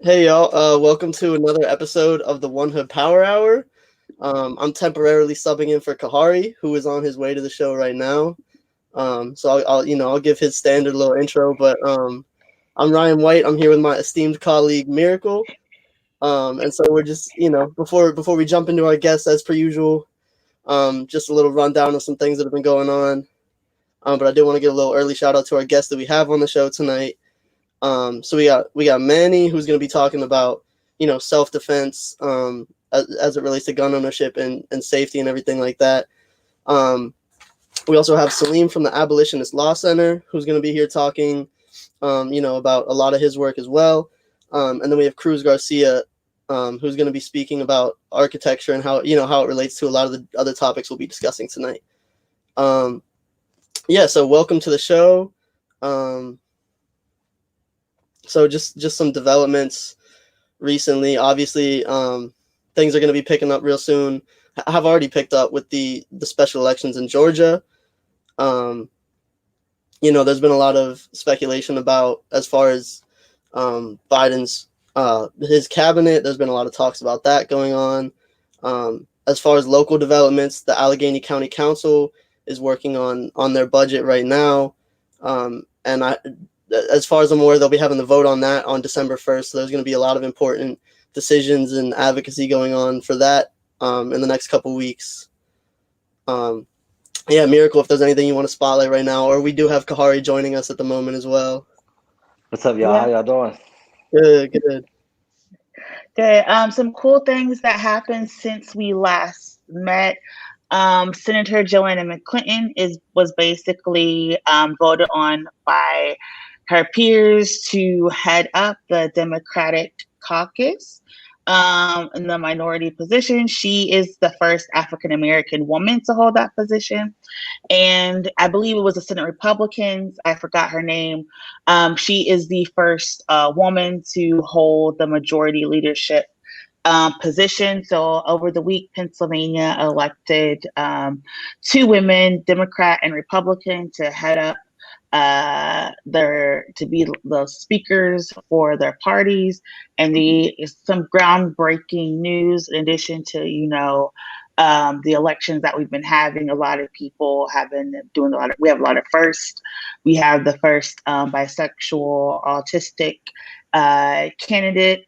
Hey y'all, welcome to another episode of the One Hood Power Hour. I'm temporarily subbing in for Kahari, who is on his way to the show right now. I'll give his standard little intro, but I'm Ryan White. I'm here with my esteemed colleague Miracle. And so we're just, before we jump into our guests as per usual, just a little rundown of some things that have been going on. But I did want to give a little early shout out to our guest that we have on the show tonight. So we got Manny, who's going to be talking about self defense, as it relates to gun ownership and safety and everything like that. Um, we also have Saleem from the Abolitionist Law Center, who's going to be here talking about a lot of his work as well. And then we have Cruz Garcia, who's going to be speaking about architecture and how it relates to a lot of the other topics we'll be discussing tonight. Um, so welcome to the show. Um, So just some developments recently. Obviously, things are going to be picking up real soon. Have already picked up with the special elections in Georgia. Um, there's been a lot of speculation about as far as Biden's his cabinet. There's been a lot of talks about that going on. As far as local developments, the Allegheny County Council is working on their budget right now, and as far as I'm aware, they'll be having the vote on that on December 1st. So there's going to be a lot of important decisions and advocacy going on for that in the next couple weeks. Miracle, if there's anything you want to spotlight right now, or we do have Kahari joining us at the moment as well. What's up, y'all? How Yeah, y'all doing? Good, good. good. Some cool things that happened since we last met. Senator Joanna McClinton was basically voted on by her peers to head up the Democratic caucus in the minority position. She is the first African American woman to hold that position, and I believe it was the Senate Republicans. I forgot her name. She is the first woman to hold the majority leadership position. So over the week, Pennsylvania elected two women, Democrat and Republican, to head up to be the speakers for their parties, and some groundbreaking news in addition to the elections that we've been having. A lot of people have been doing a lot of. We have a lot of firsts. We have the first bisexual autistic candidate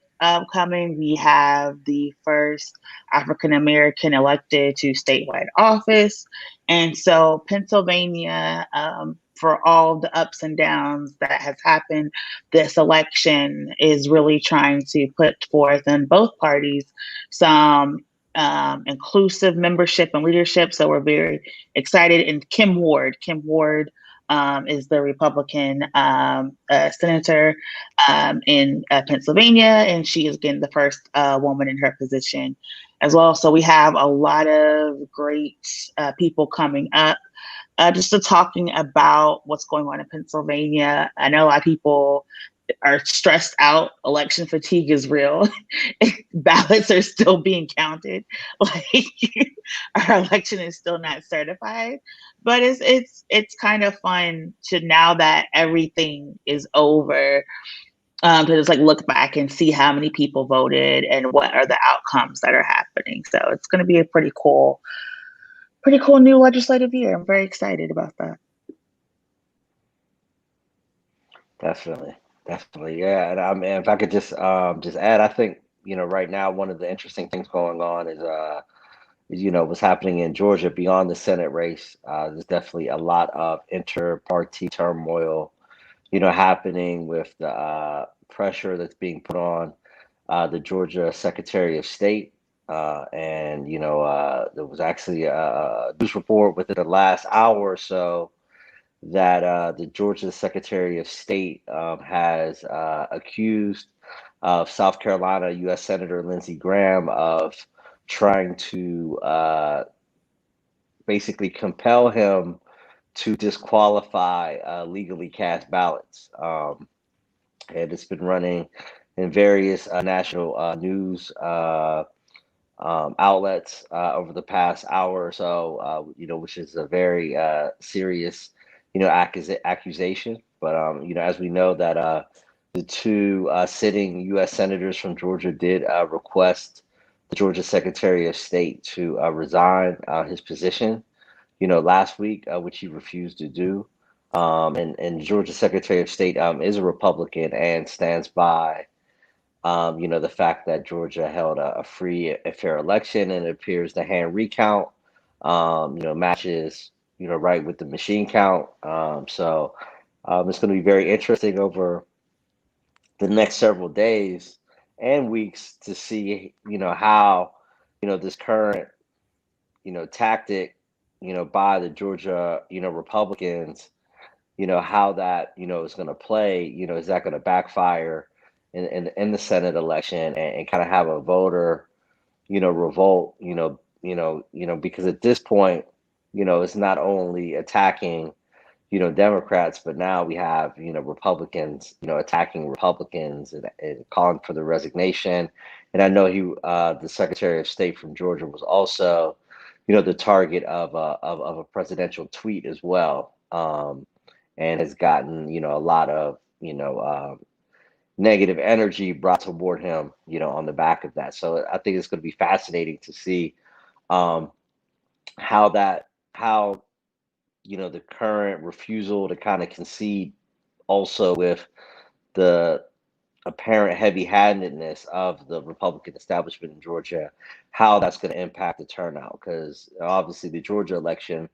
coming. We have the first African American elected to statewide office. And so Pennsylvania, for all the ups and downs that has happened, this election is really trying to put forth in both parties some inclusive membership and leadership. So we're very excited. And Kim Ward is the Republican senator in Pennsylvania, and she is again the first woman in her position as well. So we have a lot of great people coming up. Just to talking about what's going on in Pennsylvania. I know a lot of people are stressed out. Election fatigue is real. Ballots are still being counted. Like our election is still not certified. But it's kind of fun to, now that everything is over, to just like look back and see how many people voted and what are the outcomes that are happening. So it's going to be a pretty cool new legislative year. I'm very excited about that. Definitely, definitely, yeah. And I mean, if I could just add, I think right now one of the interesting things going on is what's happening in Georgia beyond the Senate race. There's definitely a lot of inter-party turmoil, happening with the pressure that's being put on the Georgia Secretary of State. And there was actually a news report within the last hour or so that the Georgia Secretary of State has accused of South Carolina U.S. Senator Lindsey Graham of trying to basically compel him to disqualify legally cast ballots. And it's been running in various national news outlets over the past hour or so, which is a very serious, accusation. But as we know that the two sitting U.S. senators from Georgia did request the Georgia Secretary of State to resign his position, last week, which he refused to do. And Georgia Secretary of State is a Republican and stands by, the fact that Georgia held a free and fair election, and it appears the hand recount, matches, right with the machine count. So it's going to be very interesting over the next several days and weeks to see, how, this current, tactic, by the Georgia, Republicans, how that, is going to play, is that going to backfire in the Senate election and kind of have a voter, revolt, because at this point, it's not only attacking, Democrats, but now we have, Republicans, attacking Republicans and calling for the resignation. And I know the Secretary of State from Georgia was also, the target of a presidential tweet as well, and has gotten, a lot of, negative energy brought toward him, on the back of that. So I think it's going to be fascinating to see um, how the current refusal to kind of concede, also with the apparent heavy-handedness of the Republican establishment in Georgia, how that's going to impact the turnout. Because obviously the Georgia election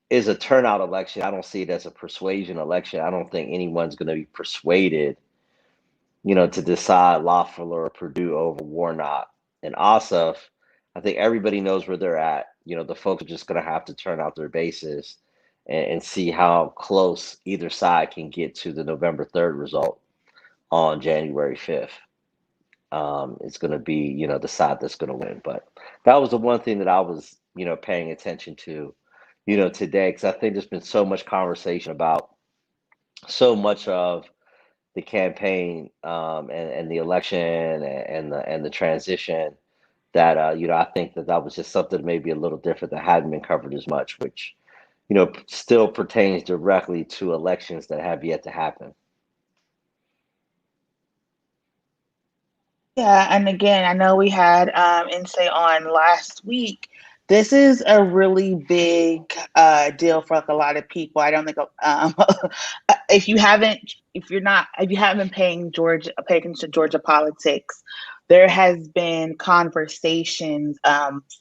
is a turnout election. I don't see it as a persuasion election. I don't think anyone's going to be persuaded, to decide Loeffler or Purdue over Warnock and Ossoff. I think everybody knows where they're at. The folks are just going to have to turn out their bases and see how close either side can get to the November 3rd result on January 5th. It's going to be, the side that's going to win. But that was the one thing that I was, paying attention to, today, because I think there's been so much conversation about so much of the campaign, and the election and the transition that I think that was just something maybe a little different that hadn't been covered as much, which still pertains directly to elections that have yet to happen. Yeah, and again, I know we had Insay on last week. This is a really big deal for like a lot of people. I don't think if you haven't been paying attention to Georgia politics, there has been conversations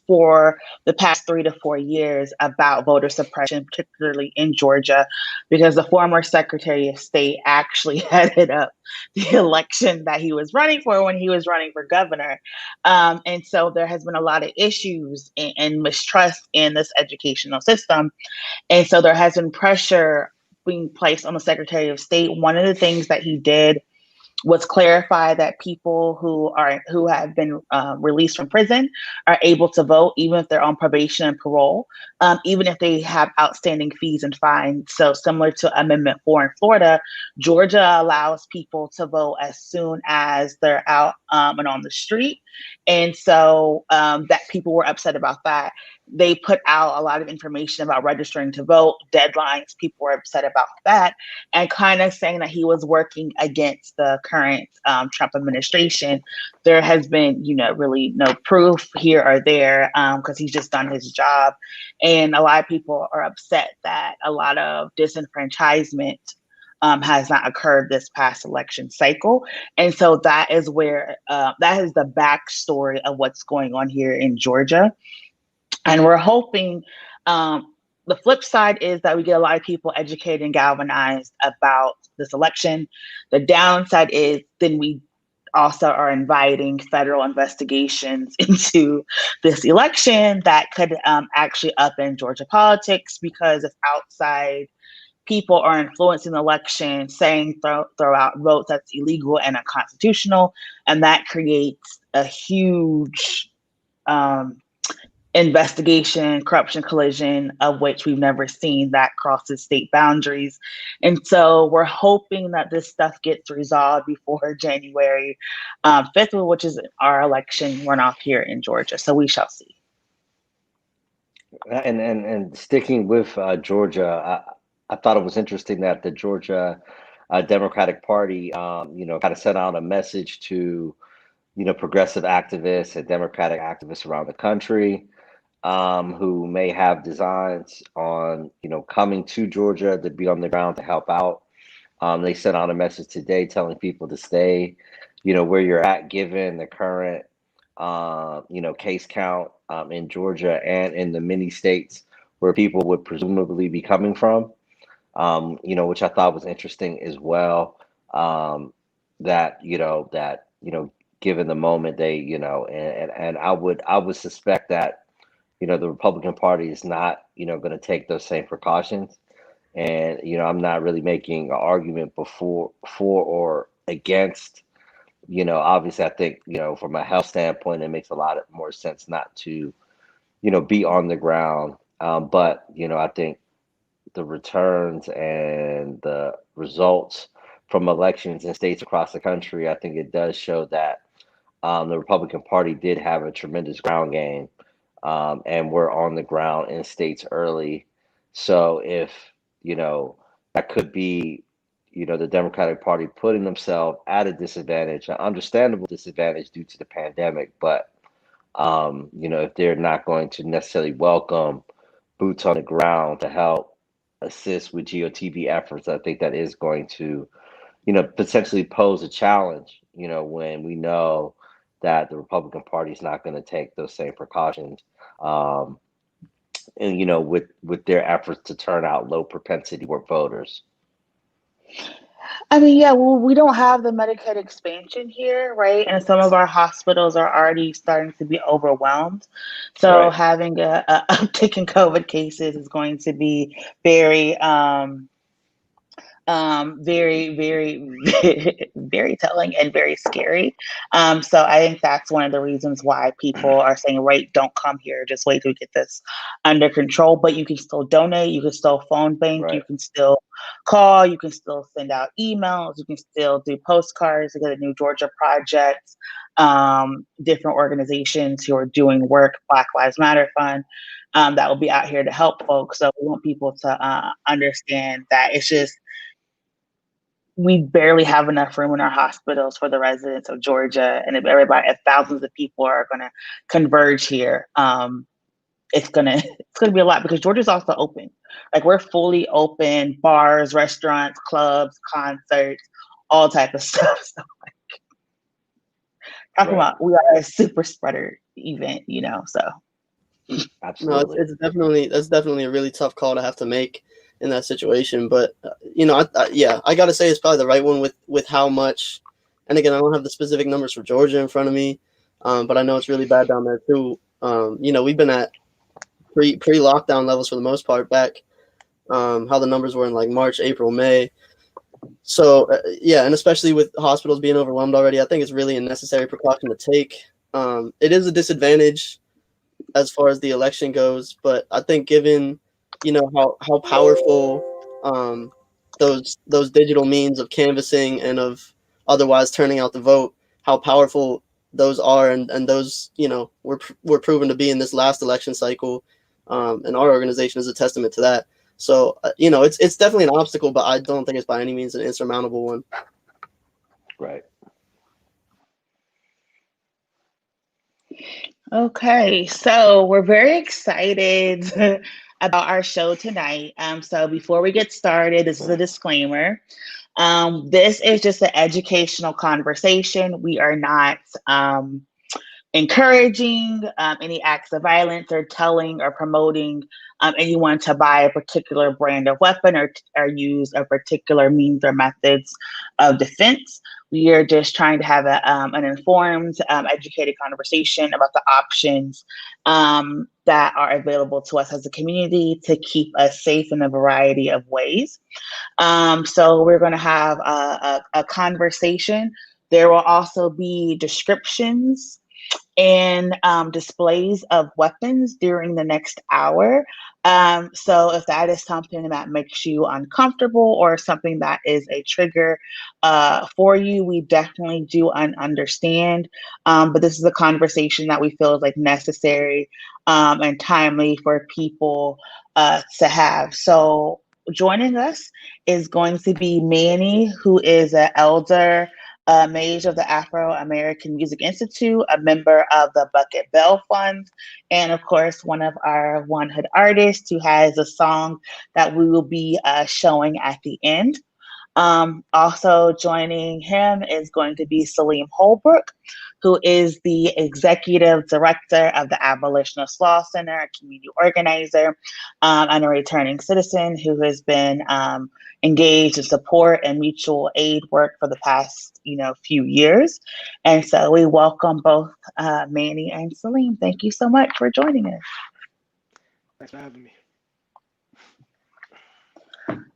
for the past 3 to 4 years about voter suppression, particularly in Georgia, because the former Secretary of State actually headed up the election that he was running for when he was running for governor. And so there has been a lot of issues and mistrust in this educational system. And so there has been pressure being placed on the Secretary of State. One of the things that he did was clarify that people who have been released from prison are able to vote even if they're on probation and parole, even if they have outstanding fees and fines. So similar to Amendment 4 in Florida, Georgia allows people to vote as soon as they're out and on the street. And so that people were upset about that. They put out a lot of information about registering to vote, deadlines. People were upset about that, and kind of saying that he was working against the current Trump administration. There has been, really no proof here or there because he's just done his job. And a lot of people are upset that a lot of disenfranchisement has not occurred this past election cycle. And so that is where that is the backstory of what's going on here in Georgia. And we're hoping the flip side is that we get a lot of people educated and galvanized about this election. The downside is then we also are inviting federal investigations into this election that could actually upend Georgia politics, because if outside people are influencing the election, saying throw out votes that's illegal and unconstitutional, and that creates a huge investigation, corruption collision of which we've never seen that crosses state boundaries. And so we're hoping that this stuff gets resolved before January 5th, which is our election runoff here in Georgia. So we shall see. And sticking with Georgia, I thought it was interesting that the Georgia Democratic Party, kind of sent out a message to, progressive activists and Democratic activists around the country, who may have designs on, coming to Georgia to be on the ground to help out. They sent out a message today telling people to stay, where you're at, given the current, case count in Georgia and in the many states where people would presumably be coming from, which I thought was interesting as well. Given the moment they, and I would suspect that, the Republican Party is not, going to take those same precautions. And, I'm not really making an argument for or against, obviously I think, from a health standpoint, it makes a lot more sense not to, be on the ground. But, I think the returns and the results from elections in states across the country, I think it does show that the Republican Party did have a tremendous ground game, and we're on the ground in states early. So if, that could be, the Democratic Party putting themselves at a disadvantage, an understandable disadvantage due to the pandemic, but if they're not going to necessarily welcome boots on the ground to help assist with GOTV efforts, I think that is going to, potentially pose a challenge, when we know that the Republican Party is not going to take those same precautions, and with their efforts to turn out low propensity voters. I mean, yeah, well, we don't have the Medicaid expansion here, right? And some of our hospitals are already starting to be overwhelmed. So Right. having a uptick in COVID cases is going to be very, very, very, very telling and very scary. So I think that's one of the reasons why people are saying, wait, don't come here. Just wait till we get this under control. But you can still donate. You can still phone bank. Right. You can still call. You can still send out emails. You can still do postcards to get a New Georgia Project. Different organizations who are doing work, Black Lives Matter Fund, that will be out here to help folks. So we want people to understand that it's just, we barely have enough room in our hospitals for the residents of Georgia. And if thousands of people are going to converge here, it's gonna be a lot, because Georgia's also open. Like, we're fully open, bars, restaurants, clubs, concerts, all type of stuff. So, like, talking Right. about, we are a super spreader event, so. Absolutely. No, that's definitely a really tough call to have to make in that situation. But I gotta say it's probably the right one with how much. And again, I don't have the specific numbers for Georgia in front of me, but I know it's really bad down there too. We've been at pre-lockdown levels for the most part back. How the numbers were in like March, April, May. So and especially with hospitals being overwhelmed already, I think it's really a necessary precaution to take. It is a disadvantage as far as the election goes, but I think given how powerful those digital means of canvassing and of otherwise turning out the vote, how powerful those are, and those were proven to be in this last election cycle, and our organization is a testament to that. So it's definitely an obstacle, but I don't think it's by any means an insurmountable one. Right. Okay, so we're very excited about our show tonight. So before we get started, this is a disclaimer. This is just an educational conversation. We are not encouraging any acts of violence or telling or promoting anyone to buy a particular brand of weapon or use a particular means or methods of defense. We are just trying to have an informed, educated conversation about the options that are available to us as a community to keep us safe in a variety of ways. So we're going to have a conversation. There will also be descriptions and displays of weapons during the next hour. So if that is something that makes you uncomfortable or something that is a trigger for you, we definitely do understand. But this is a conversation that we feel is like necessary and timely for people to have. So joining us is going to be Manny, who is an elder mage of the Afro American Music Institute, a member of the Bucket Bell Fund, and of course, one of our One Hood artists who has a song that we will be showing at the end. Also joining him is going to be Saleem Holdbrook, who is the executive director of the Abolitionist Law Center, a community organizer, and a returning citizen who has been engaged in support and mutual aid work for the past, few years. And so we welcome both Manny and Saleem. Thank you so much for joining us. Thanks for having me.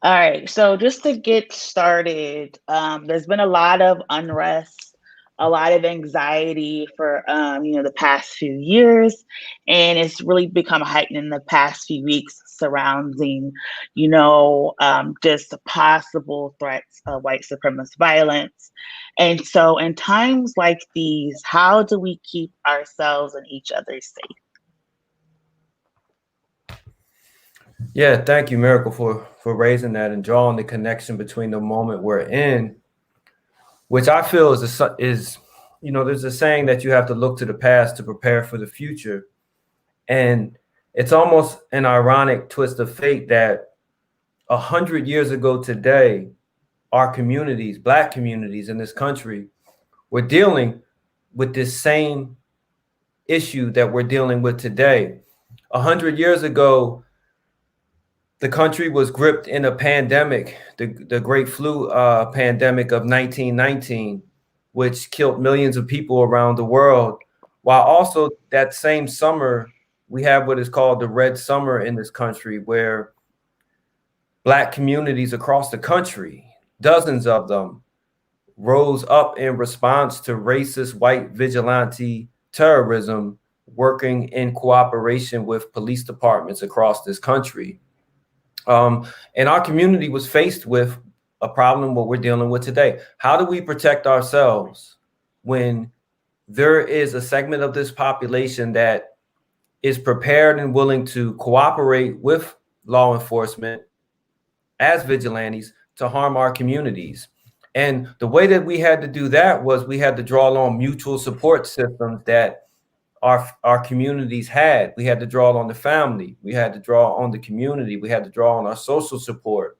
All right, so just to get started, there's been a lot of unrest, a lot of anxiety for the past few years, and it's really become heightened in the past few weeks surrounding, just possible threats of white supremacist violence. And so, in times like these, how do we keep ourselves and each other safe? Yeah, thank you, Miracle, for raising that and drawing the connection between the moment we're in, which I feel is there's a saying that you have to look to the past to prepare for the future. And it's almost an ironic twist of fate that 100 years ago today, our communities, Black communities in this country, were dealing with this same issue that we're dealing with today. 100 years ago, the country was gripped in a pandemic, the Great Flu pandemic of 1919, which killed millions of people around the world. While also that same summer, we have what is called the Red Summer in this country, where Black communities across the country, dozens of them, rose up in response to racist white vigilante terrorism, working in cooperation with police departments across this country. And our community was faced with a problem, what we're dealing with today. How do we protect ourselves when there is a segment of this population that is prepared and willing to cooperate with law enforcement as vigilantes to harm our communities? And the way that we had to do that was we had to draw on mutual support systems that our communities had. We had to draw on the family. We had to draw on the community. We had to draw on our social support.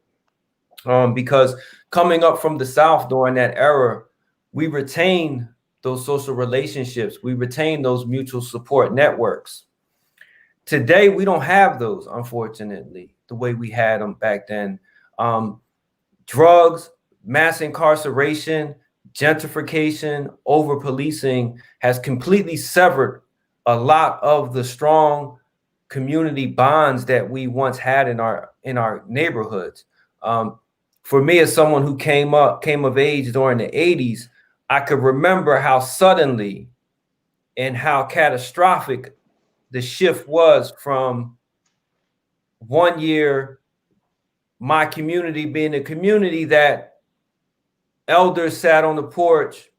Because coming up from the South during that era, we retained those social relationships. We retained those mutual support networks. Today, we don't have those, unfortunately, the way we had them back then. Drugs, mass incarceration, gentrification, over-policing has completely severed a lot of the strong community bonds that we once had in our neighborhoods. For me, as someone who came of age during the 80s, I could remember how suddenly and how catastrophic the shift was from one year, my community being a community that elders sat on the porch,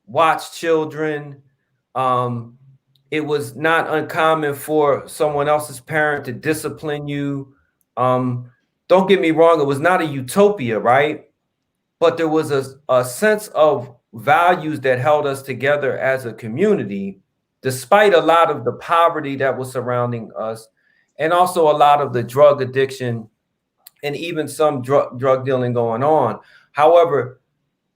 watched children. It was not uncommon for someone else's parent to discipline you. Don't get me wrong, it was not a utopia, right? But there was a sense of values that held us together as a community, despite a lot of the poverty that was surrounding us, and also a lot of the drug addiction and even some drug dealing going on. However,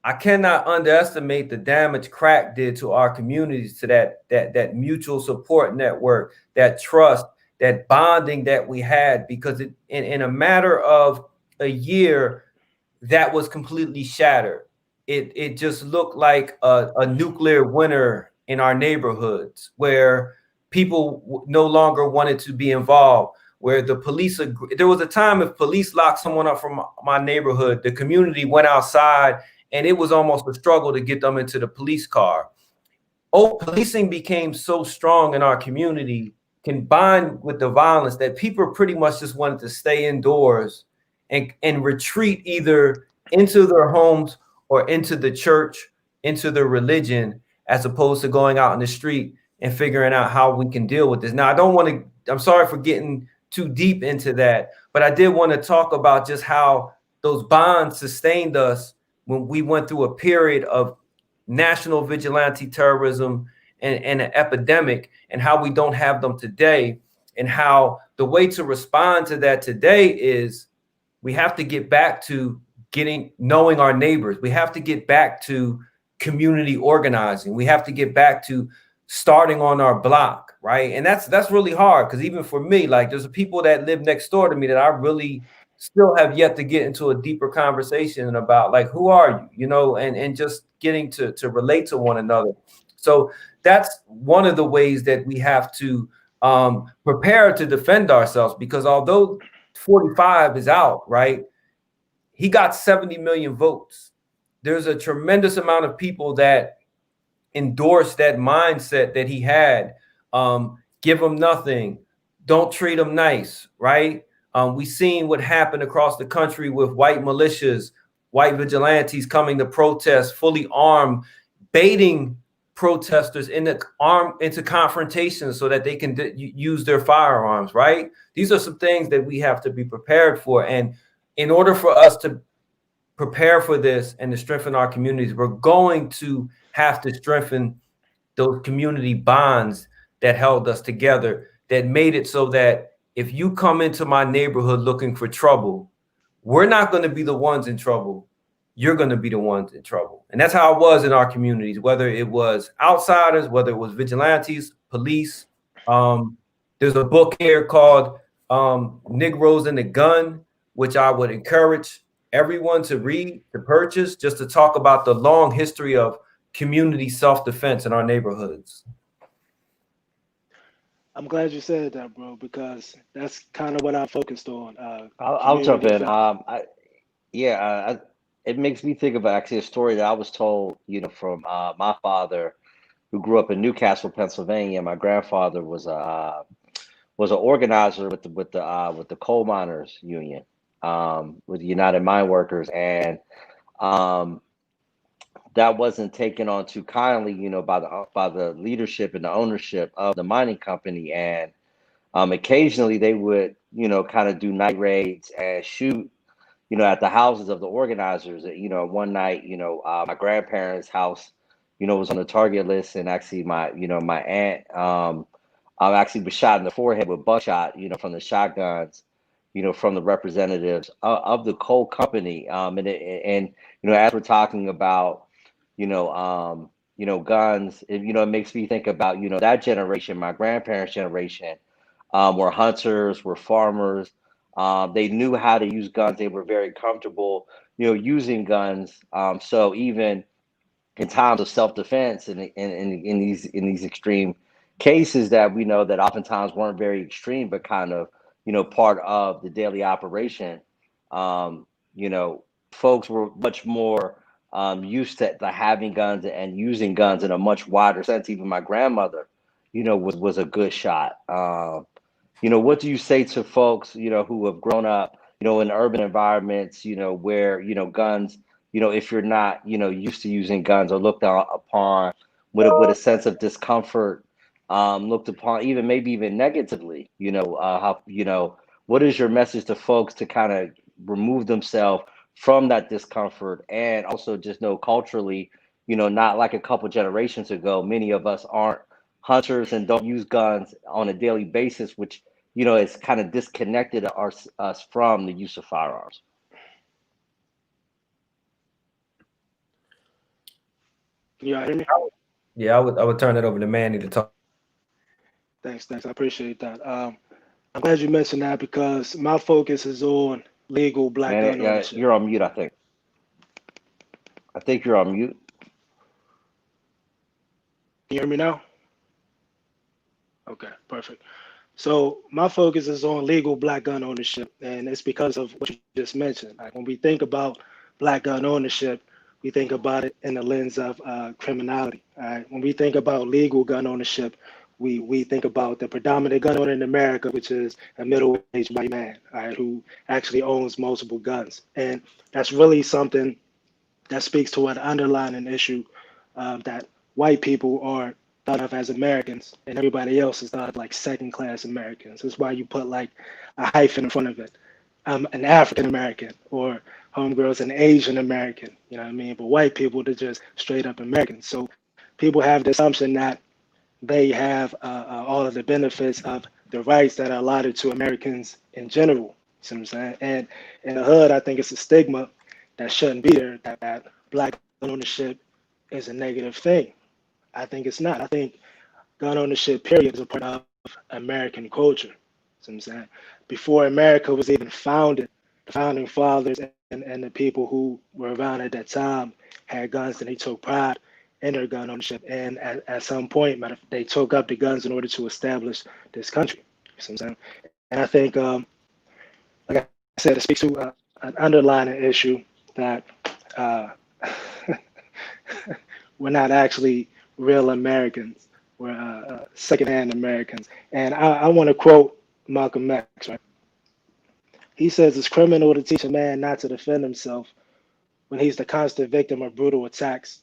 I cannot underestimate the damage crack did to our communities, to that mutual support network, that trust, that bonding that we had, because in a matter of a year, that was completely shattered. It just looked like a nuclear winter in our neighborhoods, where people no longer wanted to be involved, where the police, there was a time if police locked someone up from my neighborhood, the community went outside and it was almost a struggle to get them into the police car. Policing became so strong in our community, combined with the violence, that people pretty much just wanted to stay indoors and retreat either into their homes or into the church, into their religion, as opposed to going out in the street and figuring out how we can deal with this. Now, I'm sorry for getting too deep into that. But I did want to talk about just how those bonds sustained us when we went through a period of national vigilante terrorism and an epidemic, and how we don't have them today, and how the way to respond to that today is we have to get back to knowing our neighbors. We have to get back to community organizing. We have to get back to starting on our block, right? And that's really hard, because even for me, like, there's people that live next door to me that I really still have yet to get into a deeper conversation about, like, who are you, and just getting to relate to one another. So that's one of the ways that we have to prepare to defend ourselves, because although 45 is out, right, he got 70 million votes. There's a tremendous amount of people that endorse that mindset that he had. Give them nothing, don't treat them nice, right? We seen what happened across the country with white militias, white vigilantes coming to protest, fully armed, baiting protesters into confrontations so that they can use their firearms, right? These are some things that we have to be prepared for. And in order for us to prepare for this and to strengthen our communities, we're going to have to strengthen those community bonds that held us together, that made it so that if you come into my neighborhood looking for trouble, we're not going to be the ones in trouble. You're going to be the ones in trouble. And that's how it was in our communities, whether it was outsiders, whether it was vigilantes, police. There's a book here called Negroes and the Gun, which I would encourage everyone to read, to purchase, just to talk about the long history of community self-defense in our neighborhoods. I'm glad you said that, bro, because that's kind of what I'm focused on. I'll jump in. defense. It makes me think of actually a story that I was told, from my father, who grew up in Newcastle, Pennsylvania. My grandfather was an organizer with the coal miners union, with the United Mine Workers, and that wasn't taken on too kindly, by the leadership and the ownership of the mining company. And occasionally they would, kind of do night raids and shoot, at the houses of the organizers. One night, my grandparents' house, was on the target list, and actually my aunt, actually was shot in the forehead with buckshot, from the shotguns, from the representatives of the coal company. And as we're talking about, guns, it makes me think about, that generation, my grandparents' generation, were hunters, were farmers. They knew how to use guns. They were very comfortable, using guns. So even in times of self-defense and in these extreme cases that we know that oftentimes weren't very extreme, but kind of, part of the daily operation, folks were much more used to having guns and using guns in a much wider sense. Even my grandmother, was a good shot. What do you say to folks, who have grown up, in urban environments, where, guns, if you're not, used to using guns, or looked upon with a sense of discomfort, looked upon maybe even negatively, what is your message to folks to kind of remove themselves from that discomfort? And also just know culturally, not like a couple generations ago, many of us aren't hunters and don't use guns on a daily basis, which, it's kind of disconnected us from the use of firearms. Can y'all hear me? Yeah, I would turn it over to Manny to talk. Thanks. I appreciate that. I'm glad you mentioned that, because my focus is on legal black gun ownership. You're on mute, I think. I think you're on mute. Can you hear me now? Okay, perfect. So my focus is on legal black gun ownership, and it's because of what you just mentioned. Like, when we think about black gun ownership, we think about it in the lens of criminality. All right? When we think about legal gun ownership, we think about the predominant gun owner in America, which is a middle-aged white man, all right, who actually owns multiple guns. And that's really something that speaks to an underlying issue, that white people are thought of as Americans, and everybody else is thought of like second-class Americans. That's why you put like a hyphen in front of it. An African American, or homegirls an Asian American. You know what I mean? But white people, they're just straight up Americans. So people have the assumption that they have all of the benefits of the rights that are allotted to Americans in general. See what I'm saying? And in the hood, I think it's a stigma that shouldn't be there, that black gun ownership is a negative thing. I think it's not. I think gun ownership, period, is a part of American culture. See what I'm saying? Before America was even founded, the founding fathers and the people who were around at that time had guns, and they took pride in their gun ownership. And at some point, they took up the guns in order to establish this country. See what I'm saying? And I think, like I said, it speaks to an underlying issue that we're not actually real Americans. We're secondhand Americans. And I want to quote Malcolm X, right? He says it's criminal to teach a man not to defend himself when he's the constant victim of brutal attacks.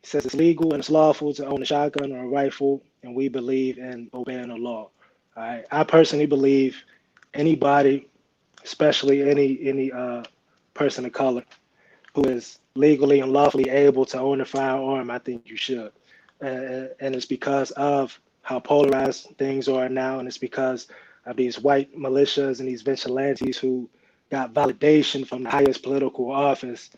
He says it's legal and it's lawful to own a shotgun or a rifle, and we believe in obeying the law. All right. I personally believe anybody, especially any person of color, who is legally and lawfully able to own a firearm, I think you should. And it's because of how polarized things are now, and it's because of these white militias and these vigilantes who got validation from the highest political office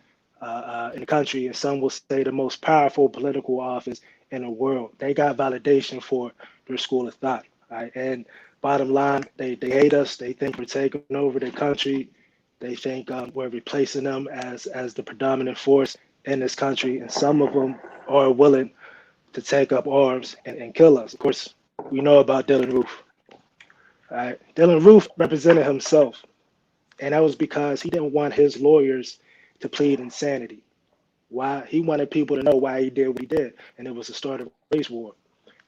in the country, and some will say the most powerful political office in the world. They got validation for their school of thought. Right? And bottom line, they hate us. They think we're taking over their country. They think we're replacing them as the predominant force in this country. And some of them are willing to take up arms and kill us. Of course, we know about Dylan Roof. Right? Dylan Roof represented himself, and that was because he didn't want his lawyers to plead insanity. Why? He wanted people to know why he did what he did, and it was the start of a race war.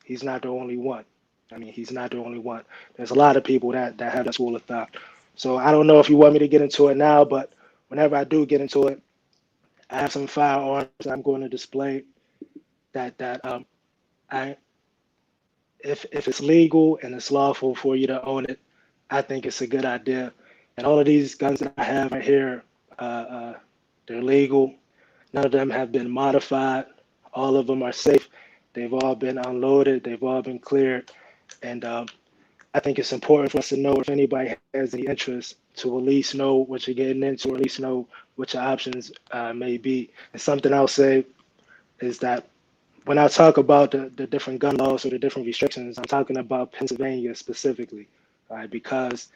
He's not the only one. I mean, he's not the only one. There's a lot of people that have that school of thought. So I don't know if you want me to get into it now, but whenever I do get into it, I have some firearms I'm going to display if it's legal and it's lawful for you to own it, I think it's a good idea. And all of these guns that I have right here, they're legal. None of them have been modified. All of them are safe. They've all been unloaded. They've all been cleared. And I think it's important for us to know if anybody has any interest to at least know what you're getting into, or at least know what your options may be. And something I'll say is that when I talk about the different gun laws or the different restrictions, I'm talking about Pennsylvania specifically, right? Because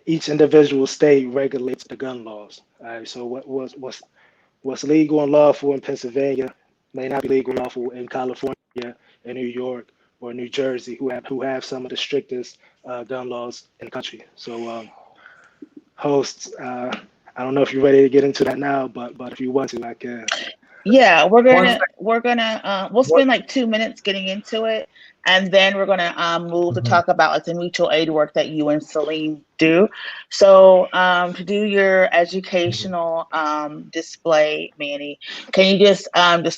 each individual state regulates the gun laws. Right? So what's legal and lawful in Pennsylvania may not be legal and lawful in California, in New York, or New Jersey, who have some of the strictest gun laws in the country. So, hosts, I don't know if you're ready to get into that now, but if you want to, I can. Yeah, we'll spend like 2 minutes getting into it, and then we're gonna move to talk about like the mutual aid work that you and Saleem do. So to do your educational display, Manny, can you just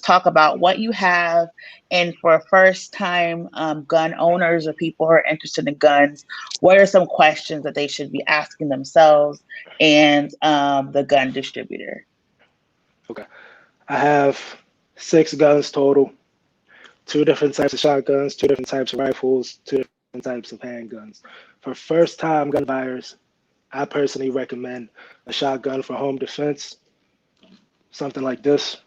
talk about what you have, and for first time gun owners or people who are interested in guns, what are some questions that they should be asking themselves and the gun distributor? Okay. I have 6 guns total, 2 different types of shotguns, 2 different types of rifles, 2 different types of handguns. For first-time gun buyers, I personally recommend a shotgun for home defense, something like this.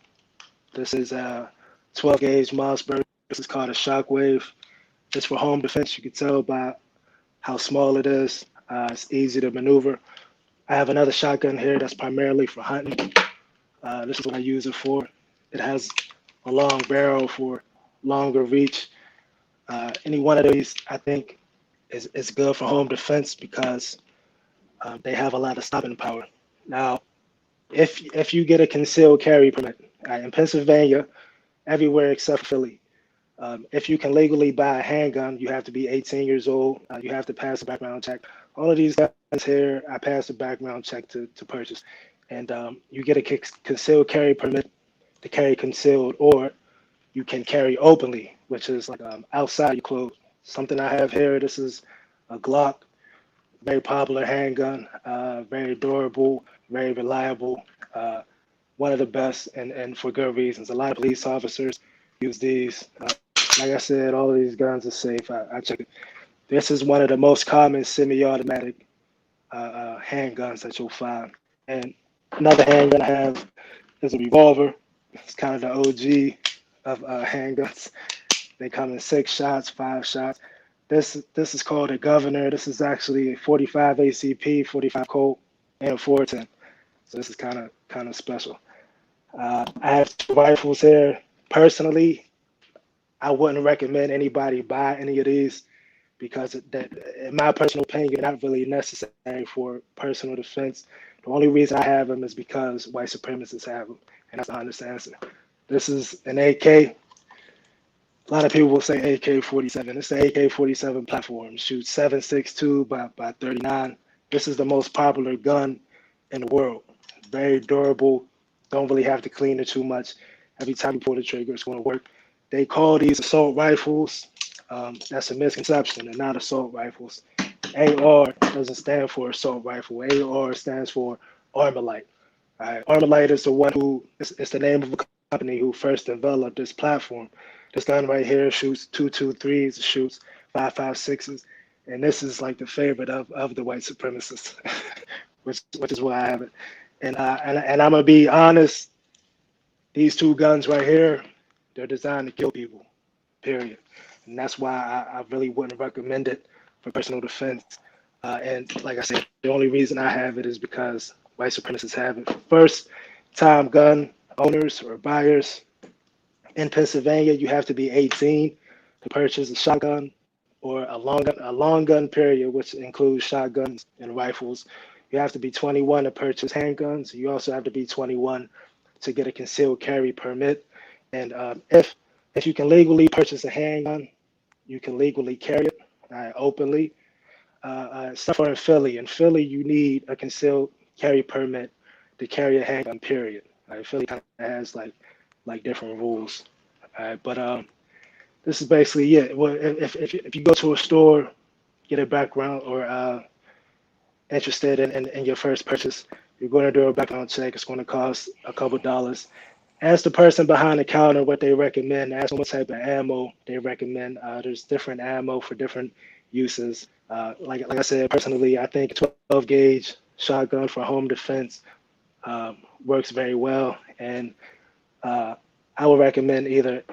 This is a 12-gauge Mossberg. This is called a Shockwave. It's for home defense. You can tell by how small it is. It's easy to maneuver. I have another shotgun here that's primarily for hunting. This is what I use it for. It has a long barrel for longer reach. Any one of these, I think, is good for home defense because they have a lot of stopping power. Now, if you get a concealed carry permit in Pennsylvania, everywhere except for Philly, if you can legally buy a handgun, you have to be 18 years old. You have to pass a background check. All of these guns here, I passed a background check to purchase. And you get a concealed carry permit to carry concealed, or you can carry openly, which is like outside your clothes. Something I have here, this is a Glock, very popular handgun, very durable, very reliable, one of the best, and for good reasons. A lot of police officers use these. Like I said, all of these guns are safe. I check it. This is one of the most common semi-automatic handguns that you'll find. And another handgun I have is a revolver. It's kind of the OG of handguns. They come in 6 shots, 5 shots. This is called a Governor. This is actually a 45 ACP, 45 Colt, and 410. So this is kind of special. I have 2 rifles here. Personally, I wouldn't recommend anybody buy any of these because that, in my personal opinion, they're not really necessary for personal defense. The only reason I have them is because white supremacists have them, and that's the honest answer. This is an AK. A lot of people will say AK-47. It's the AK-47 platform. Shoots 7.62 by 39. This is the most popular gun in the world. Very durable. Don't really have to clean it too much. Every time you pull the trigger, it's going to work. They call these assault rifles. That's a misconception. They're not assault rifles. AR doesn't stand for assault rifle. AR stands for Armalite. All right. Armalite is the one who, it's the name of a company who first developed this platform. This gun right here shoots 2.23s, shoots 5.56s, and this is like the favorite of the white supremacists, which is why I have it. And I'm gonna be honest, these 2 guns right here, they're designed to kill people, period. And that's why I really wouldn't recommend it for personal defense. And like I said, the only reason I have it is because white supremacists have it. First time gun owners or buyers in Pennsylvania, you have to be 18 to purchase a shotgun or a long gun period, which includes shotguns and rifles. You have to be 21 to purchase handguns. You also have to be 21 to get a concealed carry permit. And if you can legally purchase a handgun, you can legally carry it openly. Except for in Philly. In Philly, you need a concealed carry permit to carry a handgun, period. Philly kind of has like different rules. But this is basically it. Well, if you go to a store, get a background or interested in your first purchase, you're going to do a background check. It's going to cost a couple $. Ask the person behind the counter what they recommend. Ask them what type of ammo they recommend. There's different ammo for different uses. Like I said, personally, I think 12 gauge shotgun for home defense works very well. And I would recommend either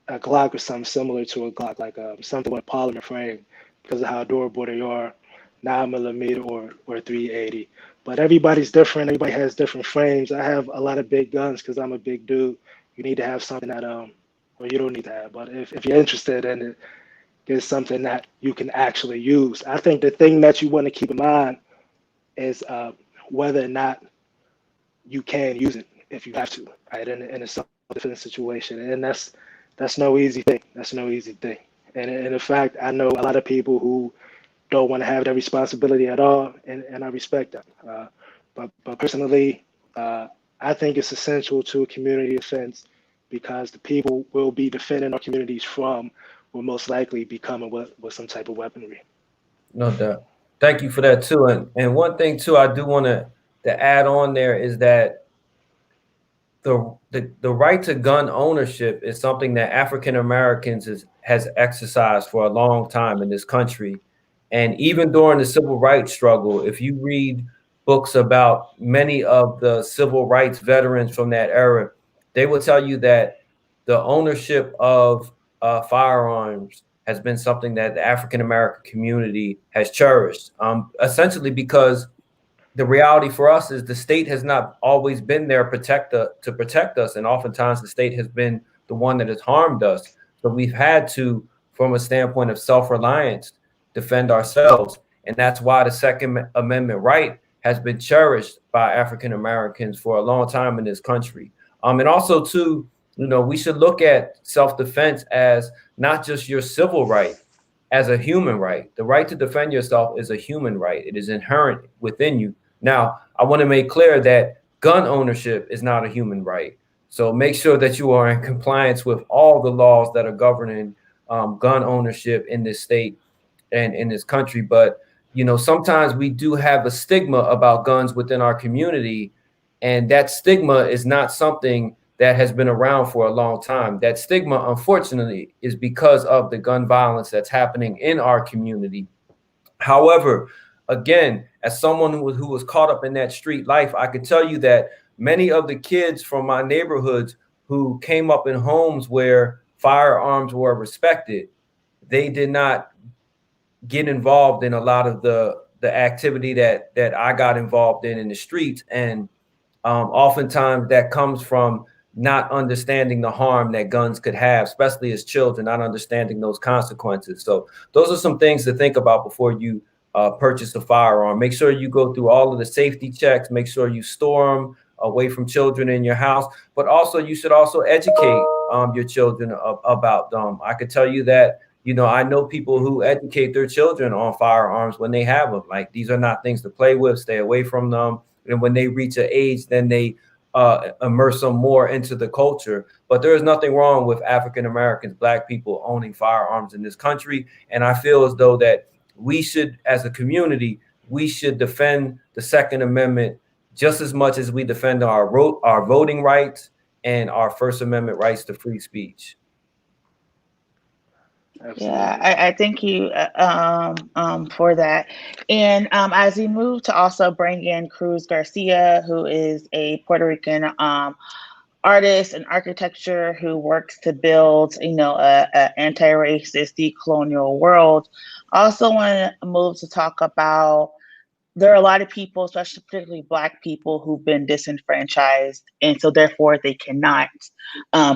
a Glock or something similar to a Glock, like something with a polymer frame because of how durable they are, 9mm or 380. But everybody's different. Everybody has different frames. I have a lot of big guns because I'm a big dude. You need to have something that, or you don't need to have. But if you're interested in it, it's something that you can actually use. I think the thing that you want to keep in mind is whether or not you can use it if you have to, right? In a self-defense situation, and that's no easy thing. That's no easy thing. And in fact, I know a lot of people who don't want to have that responsibility at all, and I respect that. But personally, I think it's essential to community defense because the people we'll be defending our communities from will most likely be coming with some type of weaponry. No doubt. Thank you for that too. And one thing too, I do want to add on there is that the right to gun ownership is something that African Americans has exercised for a long time in this country. And even during the civil rights struggle, if you read books about many of the civil rights veterans from that era, they will tell you that the ownership of firearms has been something that the African American community has cherished, essentially because the reality for us is the state has not always been there to protect us. And oftentimes the state has been the one that has harmed us. So we've had to, from a standpoint of self-reliance, defend ourselves. And that's why the Second Amendment right has been cherished by African Americans for a long time in this country. And also too, we should look at self-defense as not just your civil right, as a human right. The right to defend yourself is a human right. It is inherent within you. Now, I want to make clear that gun ownership is not a human right. So make sure that you are in compliance with all the laws that are governing gun ownership in this state and in this country. But, you know, sometimes we do have a stigma about guns within our community, and that stigma is not something that has been around for a long time. That stigma, unfortunately, is because of the gun violence that's happening in our community. However, again, as someone who was caught up in that street life, I could tell you that many of the kids from my neighborhoods who came up in homes where firearms were respected, they did not get involved in a lot of the activity that I got involved in the streets. And oftentimes that comes from not understanding the harm that guns could have, especially as children, not understanding those consequences. So those are some things to think about before you purchase a firearm. Make sure you go through all of the safety checks. Make sure you store them away from children in your house. But also, you should also educate your children about them. I could tell you that, you know, I know people who educate their children on firearms when they have them. Like, these are not things to play with. Stay away from them. And when they reach an age, then they immerse them more into the culture. But there is nothing wrong with African Americans, Black people owning firearms in this country. And I feel as though that we should, as a community, we should defend the Second Amendment just as much as we defend our voting rights and our First Amendment rights to free speech. Absolutely. Yeah, I thank you for that. And as we move to also bring in Cruz Garcia, who is a Puerto Rican artist and architecture who works to build, you know, a anti-racist, decolonial world. I also want to move to talk about, there are a lot of people, especially particularly Black people, who've been disenfranchised, and so therefore they cannot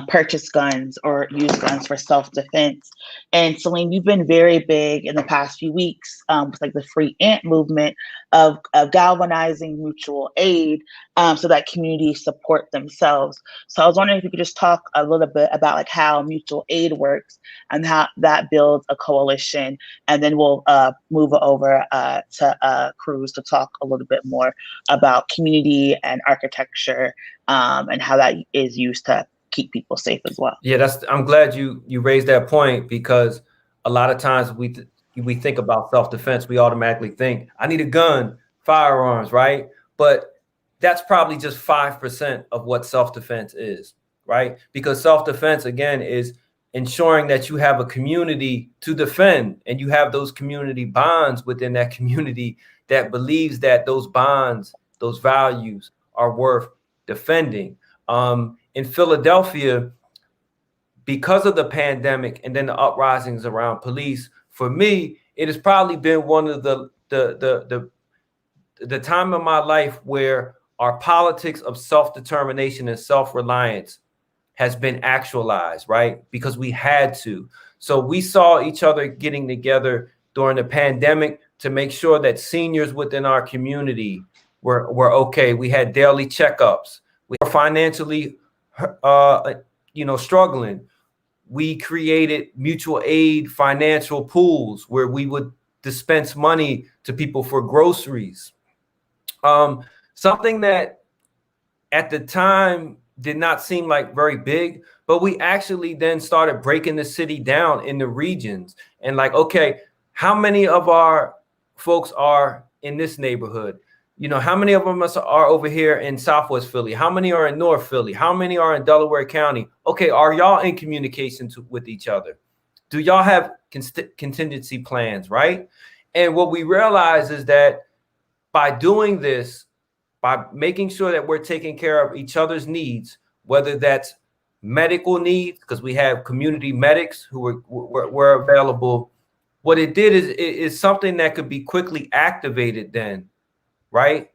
purchase guns or use guns for self-defense. And Saleem, you've been very big in the past few weeks with like the Free Ant movement of galvanizing mutual aid so that communities support themselves. So I was wondering if you could just talk a little bit about like how mutual aid works and how that builds a coalition, and then we'll move over to Cruz to talk a little bit more about community and architecture and how that is used to keep people safe as well. Yeah, I'm glad you raised that point, because a lot of times we think about self-defense, we automatically think, I need a gun, firearms, right? But that's probably just 5% of what self-defense is, right? Because self-defense, again, is ensuring that you have a community to defend, and you have those community bonds within that community that believes that those bonds, those values are worth defending. In Philadelphia, because of the pandemic and then the uprisings around police, for me, it has probably been one of the time in my life where our politics of self-determination and self-reliance has been actualized, right? Because we had to. So we saw each other getting together during the pandemic to make sure that seniors within our community were okay. We had daily checkups. We were financially struggling. We created mutual aid financial pools where we would dispense money to people for groceries. Something that at the time did not seem like very big, but we actually then started breaking the city down in the regions and like, okay, how many of our folks are in this neighborhood? You know, how many of them are over here in Southwest Philly? How many are in North Philly? How many are in Delaware County? Okay, are y'all in communication with each other? Do y'all have contingency plans, right? And what we realize is that by doing this, by making sure that we're taking care of each other's needs, whether that's medical needs, because we have community medics who were available, what it did is something that could be quickly activated then, right?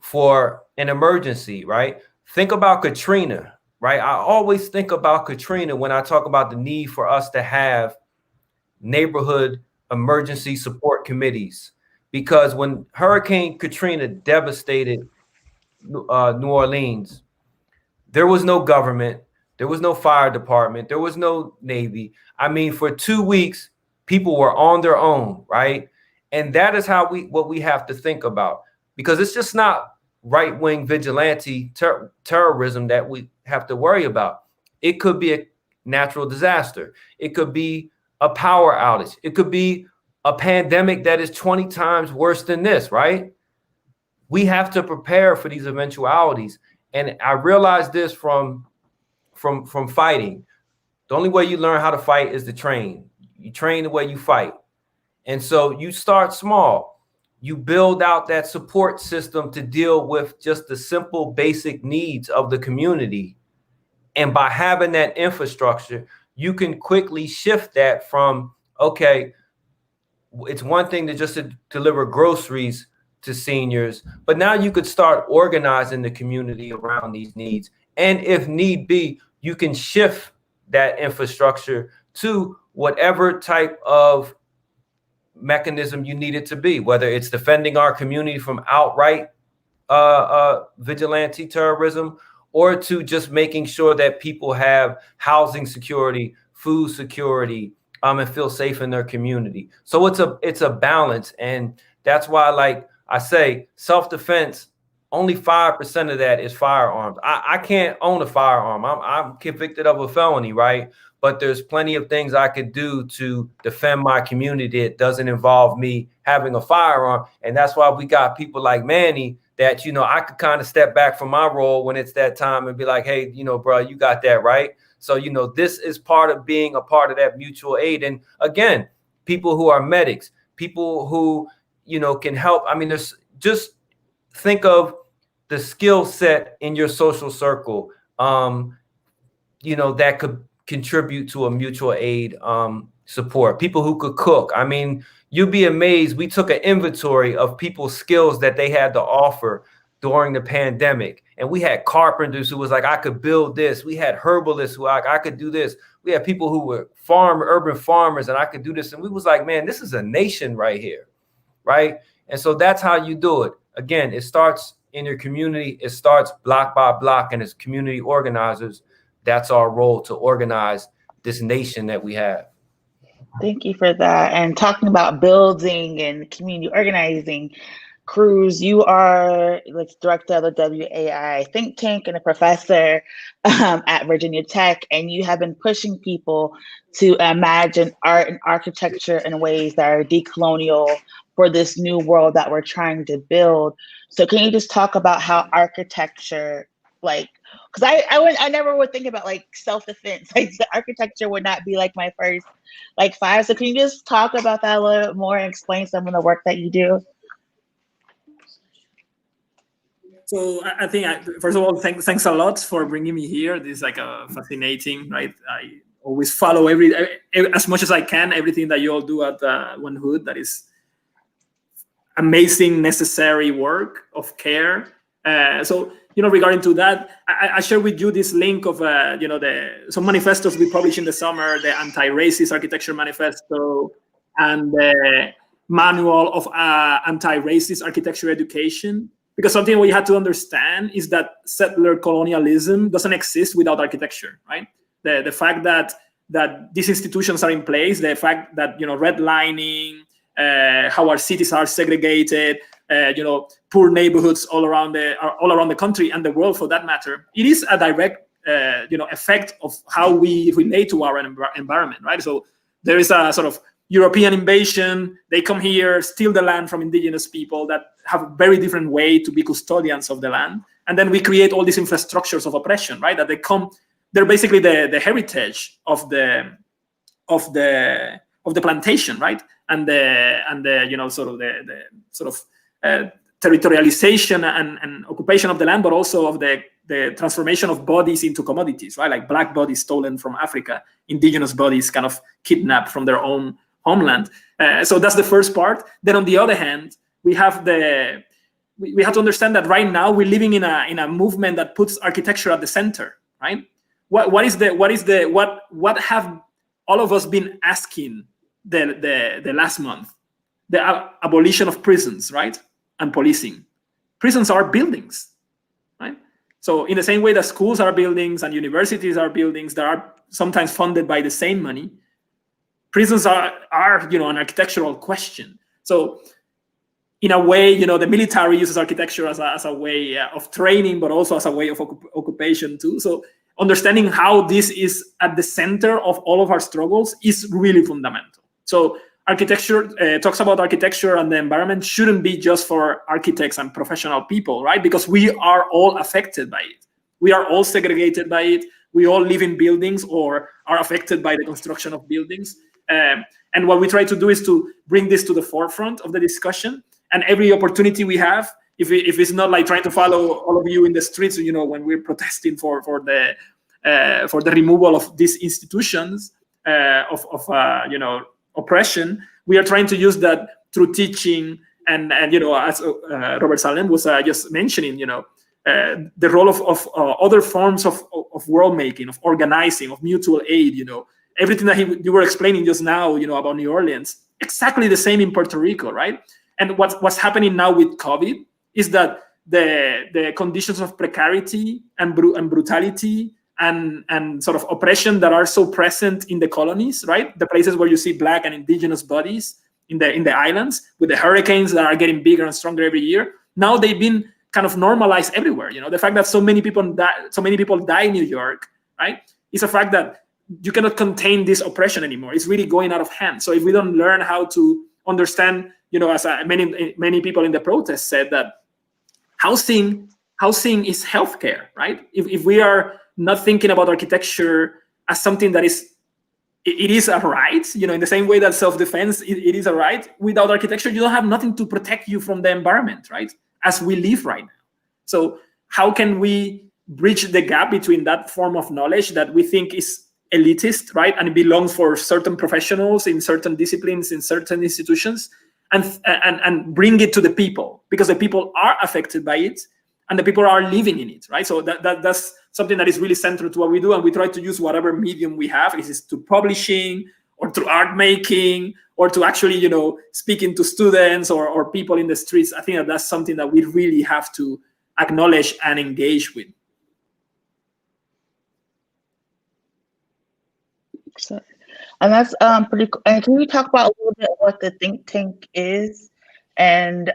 For an emergency, right? Think about Katrina, right? I always think about Katrina when I talk about the need for us to have neighborhood emergency support committees, because when Hurricane Katrina devastated New Orleans, there was no government, there was no fire department, there was no Navy. I mean, for 2 weeks, people were on their own, right? And that is what we have to think about, because it's just not right-wing vigilante terrorism that we have to worry about. It could be a natural disaster. It could be a power outage. It could be a pandemic that is 20 times worse than this, right? We have to prepare for these eventualities. And I realized this from fighting. The only way you learn how to fight is to train. You train the way you fight. And so you start small. You build out that support system to deal with just the simple basic needs of the community. And by having that infrastructure, you can quickly shift that from, okay, it's one thing to just deliver groceries to seniors, but now you could start organizing the community around these needs. And if need be, you can shift that infrastructure to whatever type of mechanism you need it to be, whether it's defending our community from outright vigilante terrorism, or to just making sure that people have housing security, food security, and feel safe in their community. So it's a balance. And that's why, like I say, self-defense, only 5% of that is firearms. I can't own a firearm. I'm convicted of a felony, right? But there's plenty of things I could do to defend my community that doesn't involve me having a firearm. And that's why we got people like Manny that, you know, I could kind of step back from my role when it's that time and be like, hey, you know, bro, you got that right. So, you know, this is part of being a part of that mutual aid. And again, people who are medics, people who, you know, can help. I mean, there's just think of the skill set in your social circle, you know, that could contribute to a mutual aid support. People who could cook. I mean, you'd be amazed. We took an inventory of people's skills that they had to offer during the pandemic. And we had carpenters who was like, I could build this. We had herbalists who I could do this. We had people who were urban farmers, and I could do this. And we was like, man, this is a nation right here, right? And so that's how you do it. Again, it starts in your community. It starts block by block, and as community organizers, that's our role, to organize this nation that we have. Thank you for that. And talking about building and community organizing, Cruz, you are the director of the WAI think tank and a professor at Virginia Tech, and you have been pushing people to imagine art and architecture in ways that are decolonial for this new world that we're trying to build. So can you just talk about how architecture, like, because I never would think about like self-defense, like the architecture would not be like my first like five. So can you just talk about that a little bit more and explain some of the work that you do? So I think, first of all, thanks a lot for bringing me here. This is like a fascinating, right? I always follow as much as I can, everything that you all do at One Hood. That is amazing, necessary work of care. So, you know, regarding to that, I share with you this link of, you know, some manifestos we published in the summer, the Anti-Racist Architecture Manifesto and the Manual of Anti-Racist Architecture Education. Because something we had to understand is that settler colonialism doesn't exist without architecture, right? The fact that these institutions are in place, the fact that, you know, redlining, how our cities are segregated, you know, poor neighborhoods all around the country and the world, for that matter, it is a direct, you know, effect of how we relate to our environment, right? So there is a sort of European invasion. They come here, steal the land from indigenous people that have a very different way to be custodians of the land, and then we create all these infrastructures of oppression, right? That they're basically the heritage of the plantation, right? And the you know, sort of the territorialization and occupation of the land, but also of the transformation of bodies into commodities, right? Like black bodies stolen from Africa, indigenous bodies kind of kidnapped from their own homeland. So that's the first part. Then on the other hand, we have we have to understand that right now we're living in a movement that puts architecture at the center, right? What have all of us been asking the last month? The abolition of prisons, right? And policing. Prisons are buildings, right? So in the same way that schools are buildings and universities are buildings that are sometimes funded by the same money, prisons are you know, an architectural question. So in a way, the military uses architecture as a way of training, but also as a way of occupation too. So understanding how this is at the center of all of our struggles is really fundamental. So architecture talks about architecture, and the environment shouldn't be just for architects and professional people, right? Because we are all affected by it. We are all segregated by it. We all live in buildings or are affected by the construction of buildings. And what we try to do is to bring this to the forefront of the discussion. And every opportunity we have, if it's not like trying to follow all of you in the streets, when we're protesting for the removal of these institutions of oppression, we are trying to use that through teaching and as Robert Saleem was just mentioning, the role of other forms of world making, of organizing, of mutual aid. Everything that you were explaining just now, about New Orleans, exactly the same in Puerto Rico, right? And what's happening now with COVID is that the conditions of precarity and brutality and sort of oppression that are so present in the colonies, right? The places where you see Black and indigenous bodies in the islands, with the hurricanes that are getting bigger and stronger every year. Now they've been kind of normalized everywhere. The fact that so many people die in New York, right, is a fact that you cannot contain this oppression anymore. It's really going out of hand. So if we don't learn how to understand, as many people in the protest said, that housing is healthcare, right? If we are not thinking about architecture as something that is a right, in the same way that self-defense, it is a right. Without architecture, you don't have nothing to protect you from the environment, right? As we live right now. So how can we bridge the gap between that form of knowledge that we think is elitist, right? And it belongs for certain professionals in certain disciplines, in certain institutions, and bring it to the people, because the people are affected by it and the people are living in it, right? So that's something that is really central to what we do. And we try to use whatever medium we have, is it to publishing or through art making or to actually, speaking to students or people in the streets. I think that's something that we really have to acknowledge and engage with. And that's pretty cool. And can you talk about a little bit what the think tank is and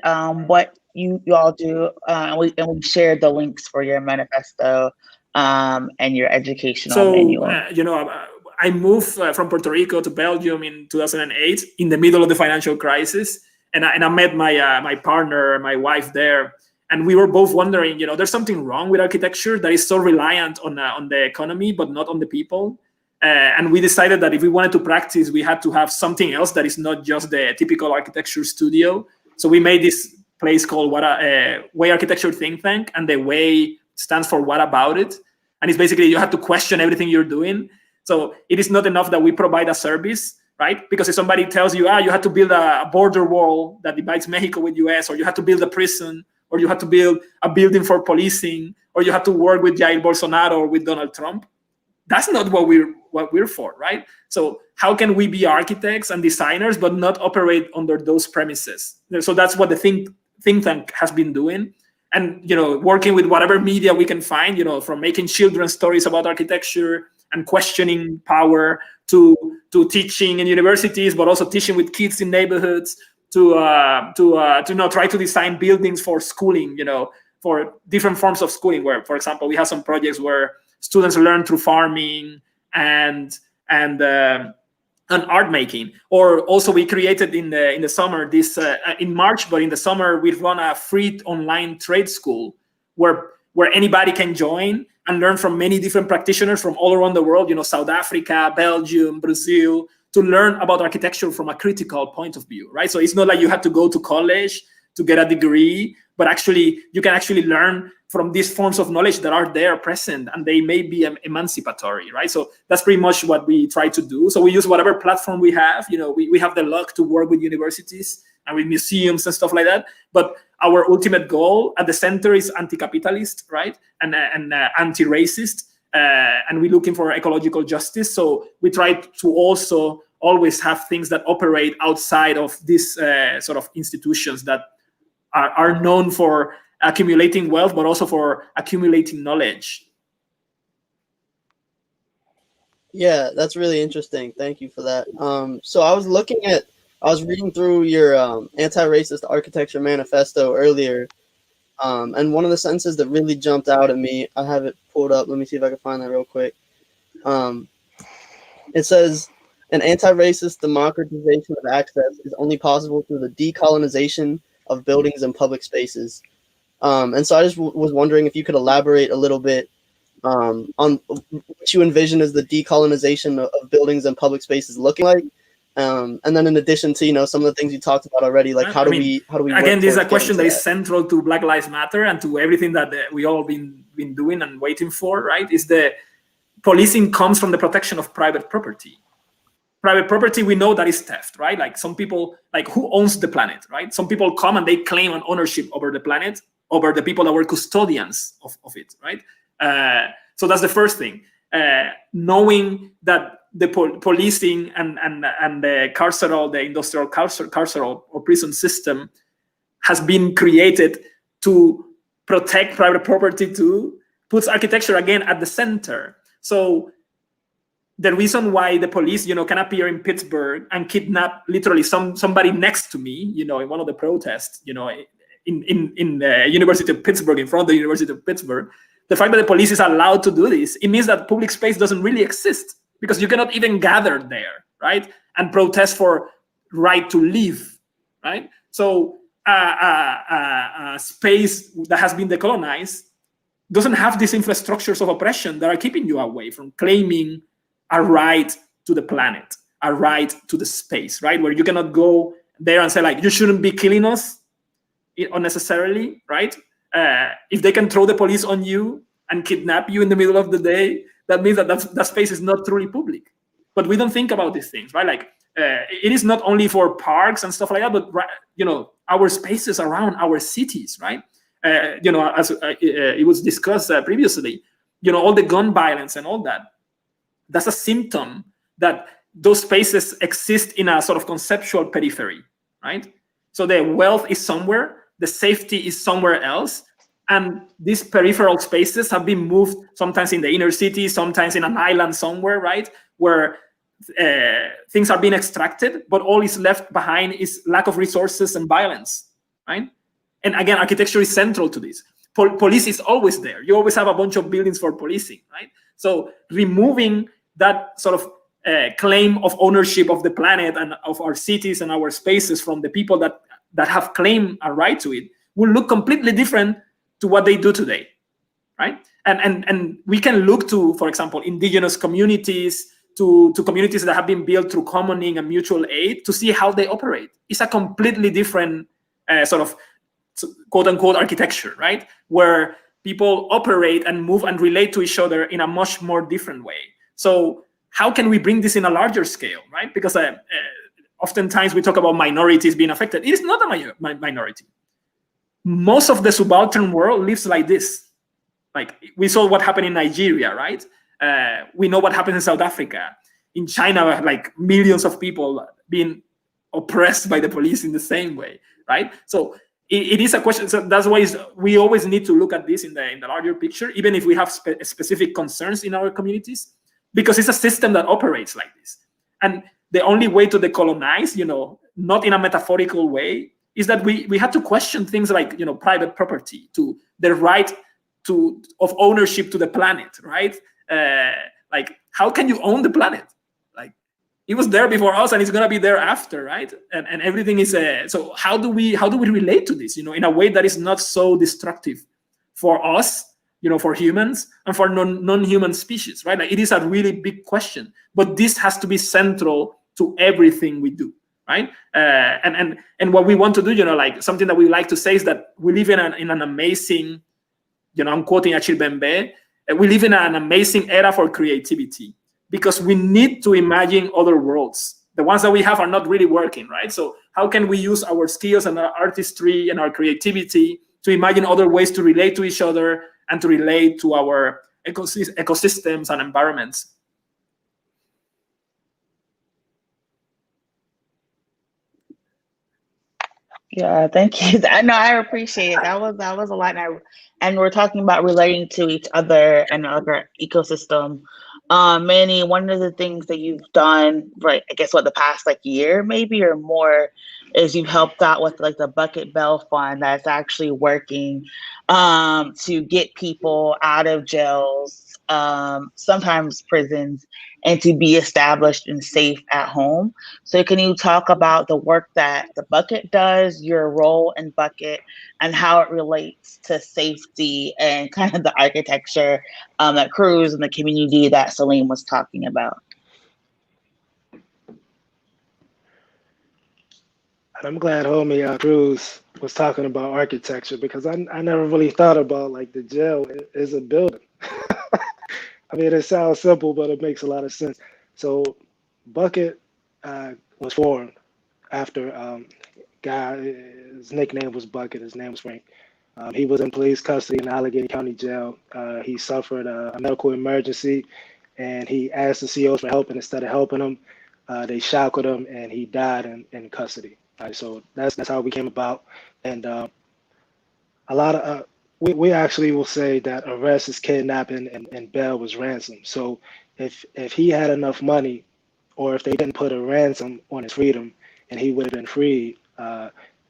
what you all do? And we shared the links for your manifesto and your educational manual. I moved from Puerto Rico to Belgium in 2008 in the middle of the financial crisis, and I met my partner, my wife there, and we were both wondering, there's something wrong with architecture that is so reliant on the economy but not on the people. And we decided that if we wanted to practice, we had to have something else that is not just the typical architecture studio. So we made this place called Way Architecture Think Tank, and the Way stands for What About It? And it's basically you have to question everything you're doing. So it is not enough that we provide a service, right? Because if somebody tells you, you had to build a border wall that divides Mexico with US, or you had to build a prison, or you had to build a building for policing, or you had to work with Jair Bolsonaro or with Donald Trump, that's not what we're for, right? So how can we be architects and designers but not operate under those premises? So that's what the think tank has been doing. And working with whatever media we can find, from making children's stories about architecture and questioning power to teaching in universities, but also teaching with kids in neighborhoods, to try to design buildings for schooling, for different forms of schooling, where, for example, we have some projects where students learn through farming and art making. Or also we created in the summer this in March, but in the summer we run a free online trade school where anybody can join and learn from many different practitioners from all around the world, South Africa, Belgium, Brazil, to learn about architecture from a critical point of view, right? So it's not like you have to go to college to get a degree, but actually you can actually learn from these forms of knowledge that are there present, and they may be emancipatory, right? So that's pretty much what we try to do. So we use whatever platform we have. We have the luck to work with universities and with museums and stuff like that. But our ultimate goal at the center is anti-capitalist, right? And anti-racist. And we're looking for ecological justice. So we try to also always have things that operate outside of these sort of institutions that are known for accumulating wealth, but also for accumulating knowledge. Yeah, that's really interesting. Thank you for that. So I was looking at I was reading through your anti-racist architecture manifesto earlier, and one of the sentences that really jumped out at me, I have it pulled up. Let me see if I can find that real quick. It says, an anti-racist democratization of access is only possible through the decolonization of buildings and public spaces. And so I just was wondering if you could elaborate a little bit on what you envision as the decolonization of buildings and public spaces looking like. And then in addition to, some of the things you talked about already, like how do we again, this is a question that is central to Black Lives Matter and to everything that we all been doing and waiting for, right? Is the policing comes from the protection of private property. Private property, we know that is theft, right? Like some people, like who owns the planet, right? Some people come and they claim an ownership over the planet, over the people that were custodians of it, right? So that's the first thing. Knowing that the policing and the carceral, the industrial carceral or prison system has been created to protect private property too, puts architecture again at the center. So the reason why the police, can appear in Pittsburgh and kidnap literally somebody next to me, in one of the protests, in the University of Pittsburgh, in front of the University of Pittsburgh, the fact that the police is allowed to do this, it means that public space doesn't really exist because you cannot even gather there, right? And protest for right to live, right? So a space that has been decolonized doesn't have these infrastructures of oppression that are keeping you away from claiming a right to the planet, a right to the space, right? Where you cannot go there and say, like, you shouldn't be killing us unnecessarily, right? If they can throw the police on you and kidnap you in the middle of the day, that means that space is not truly public. But we don't think about these things, right? Like, it is not only for parks and stuff like that, but, our spaces around our cities, right? As it was discussed previously, all the gun violence and all that, that's a symptom that those spaces exist in a sort of conceptual periphery, right? So the wealth is somewhere, the safety is somewhere else, and these peripheral spaces have been moved sometimes in the inner city, sometimes in an island somewhere, right? Where things are being extracted, but all is left behind is lack of resources and violence, right? And again, architecture is central to this. Police is always there. You always have a bunch of buildings for policing, right? So removing that sort of claim of ownership of the planet and of our cities and our spaces from the people that have claimed a right to it will look completely different to what they do today, right? And we can look to, for example, indigenous communities, to communities that have been built through commoning and mutual aid to see how they operate. It's a completely different sort of quote unquote architecture, right? Where people operate and move and relate to each other in a much more different way. So how can we bring this in a larger scale, right? Because oftentimes we talk about minorities being affected. It is not a minority. Most of the subaltern world lives like this. Like we saw what happened in Nigeria, right? We know what happened in South Africa. In China, like millions of people being oppressed by the police in the same way, right? So it is a question. So that's why we always need to look at this in the larger picture, even if we have specific concerns in our communities, because it's a system that operates like this. And the only way to decolonize, not in a metaphorical way, is that we have to question things like, private property, to the right of ownership to the planet, right? Like, how can you own the planet? Like, it was there before us, and it's gonna be there after, right? And everything is so. How do we relate to this? In a way that is not so destructive for us, for humans and for non-human species, right? Like, it is a really big question, but this has to be central to everything we do, right? And what we want to do, like something that we like to say is that we live in an amazing, I'm quoting Achille Bembe, we live in an amazing era for creativity because we need to imagine other worlds. The ones that we have are not really working, right? So how can we use our skills and our artistry and our creativity to imagine other ways to relate to each other and to relate to our ecosystems and environments? Yeah, thank you. No, I appreciate it. That was a lot, and we're talking about relating to each other and other ecosystem Manny, one of the things that you've done, right, I guess what, the past like year maybe or more, is you've helped out with like the Bucket Bail Fund that's actually working to get people out of jails, sometimes prisons, and to be established and safe at home. So can you talk about the work that the Bucket does, your role in Bucket, and how it relates to safety and kind of the architecture that Cruz and the community that Saleem was talking about? And I'm glad homie Cruz was talking about architecture, because I never really thought about like the jail is a building. I mean, it sounds simple, but it makes a lot of sense. So Bucket was formed after guy, his nickname was Bucket, his name was Frank. He was in police custody in Allegheny County Jail. He suffered a medical emergency, and he asked the COs for help, and instead of helping him, they shackled him, and he died in custody. So that's how we came about. And a lot of we actually will say that arrest is kidnapping and bail was ransom. So if he had enough money, or if they didn't put a ransom on his freedom and he would have been freed,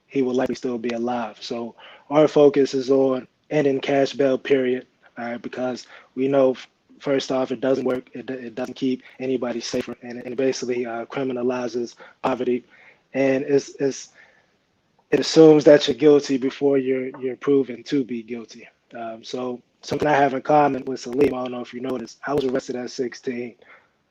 he would likely still be alive. So our focus is on ending cash bail, period, because we know, first off, it doesn't work. It doesn't keep anybody safer, and it basically criminalizes poverty, and it assumes that you're guilty before you're proven to be guilty. So something I have in common with Saleem, I don't know if you noticed, I was arrested at 16,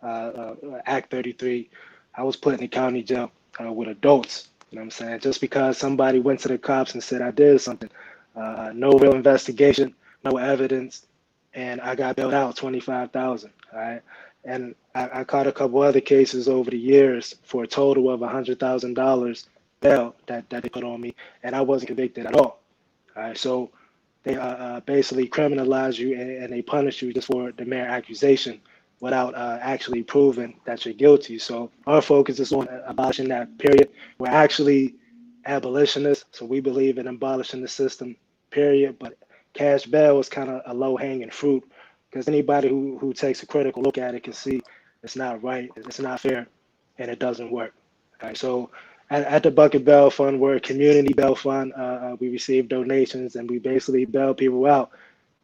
Act 33. I was put in the county jail with adults. You know what I'm saying? Just because somebody went to the cops and said I did something, no real investigation, no evidence, and I got bailed out 25,000. All right, and I caught a couple other cases over the years for a total of $100,000 bail that they put on me, and I wasn't convicted at all. All right, so they basically criminalize you, and they punish you just for the mere accusation without actually proving that you're guilty. So our focus is on abolishing that, period. We're actually abolitionists, so we believe in abolishing the system, period. But cash bail is kind of a low-hanging fruit, because anybody who takes a critical look at it can see it's not right, it's not fair, and it doesn't work. All right, so at the Bucket Bail Fund, we're a community bail fund. We receive donations, and we basically bail people out,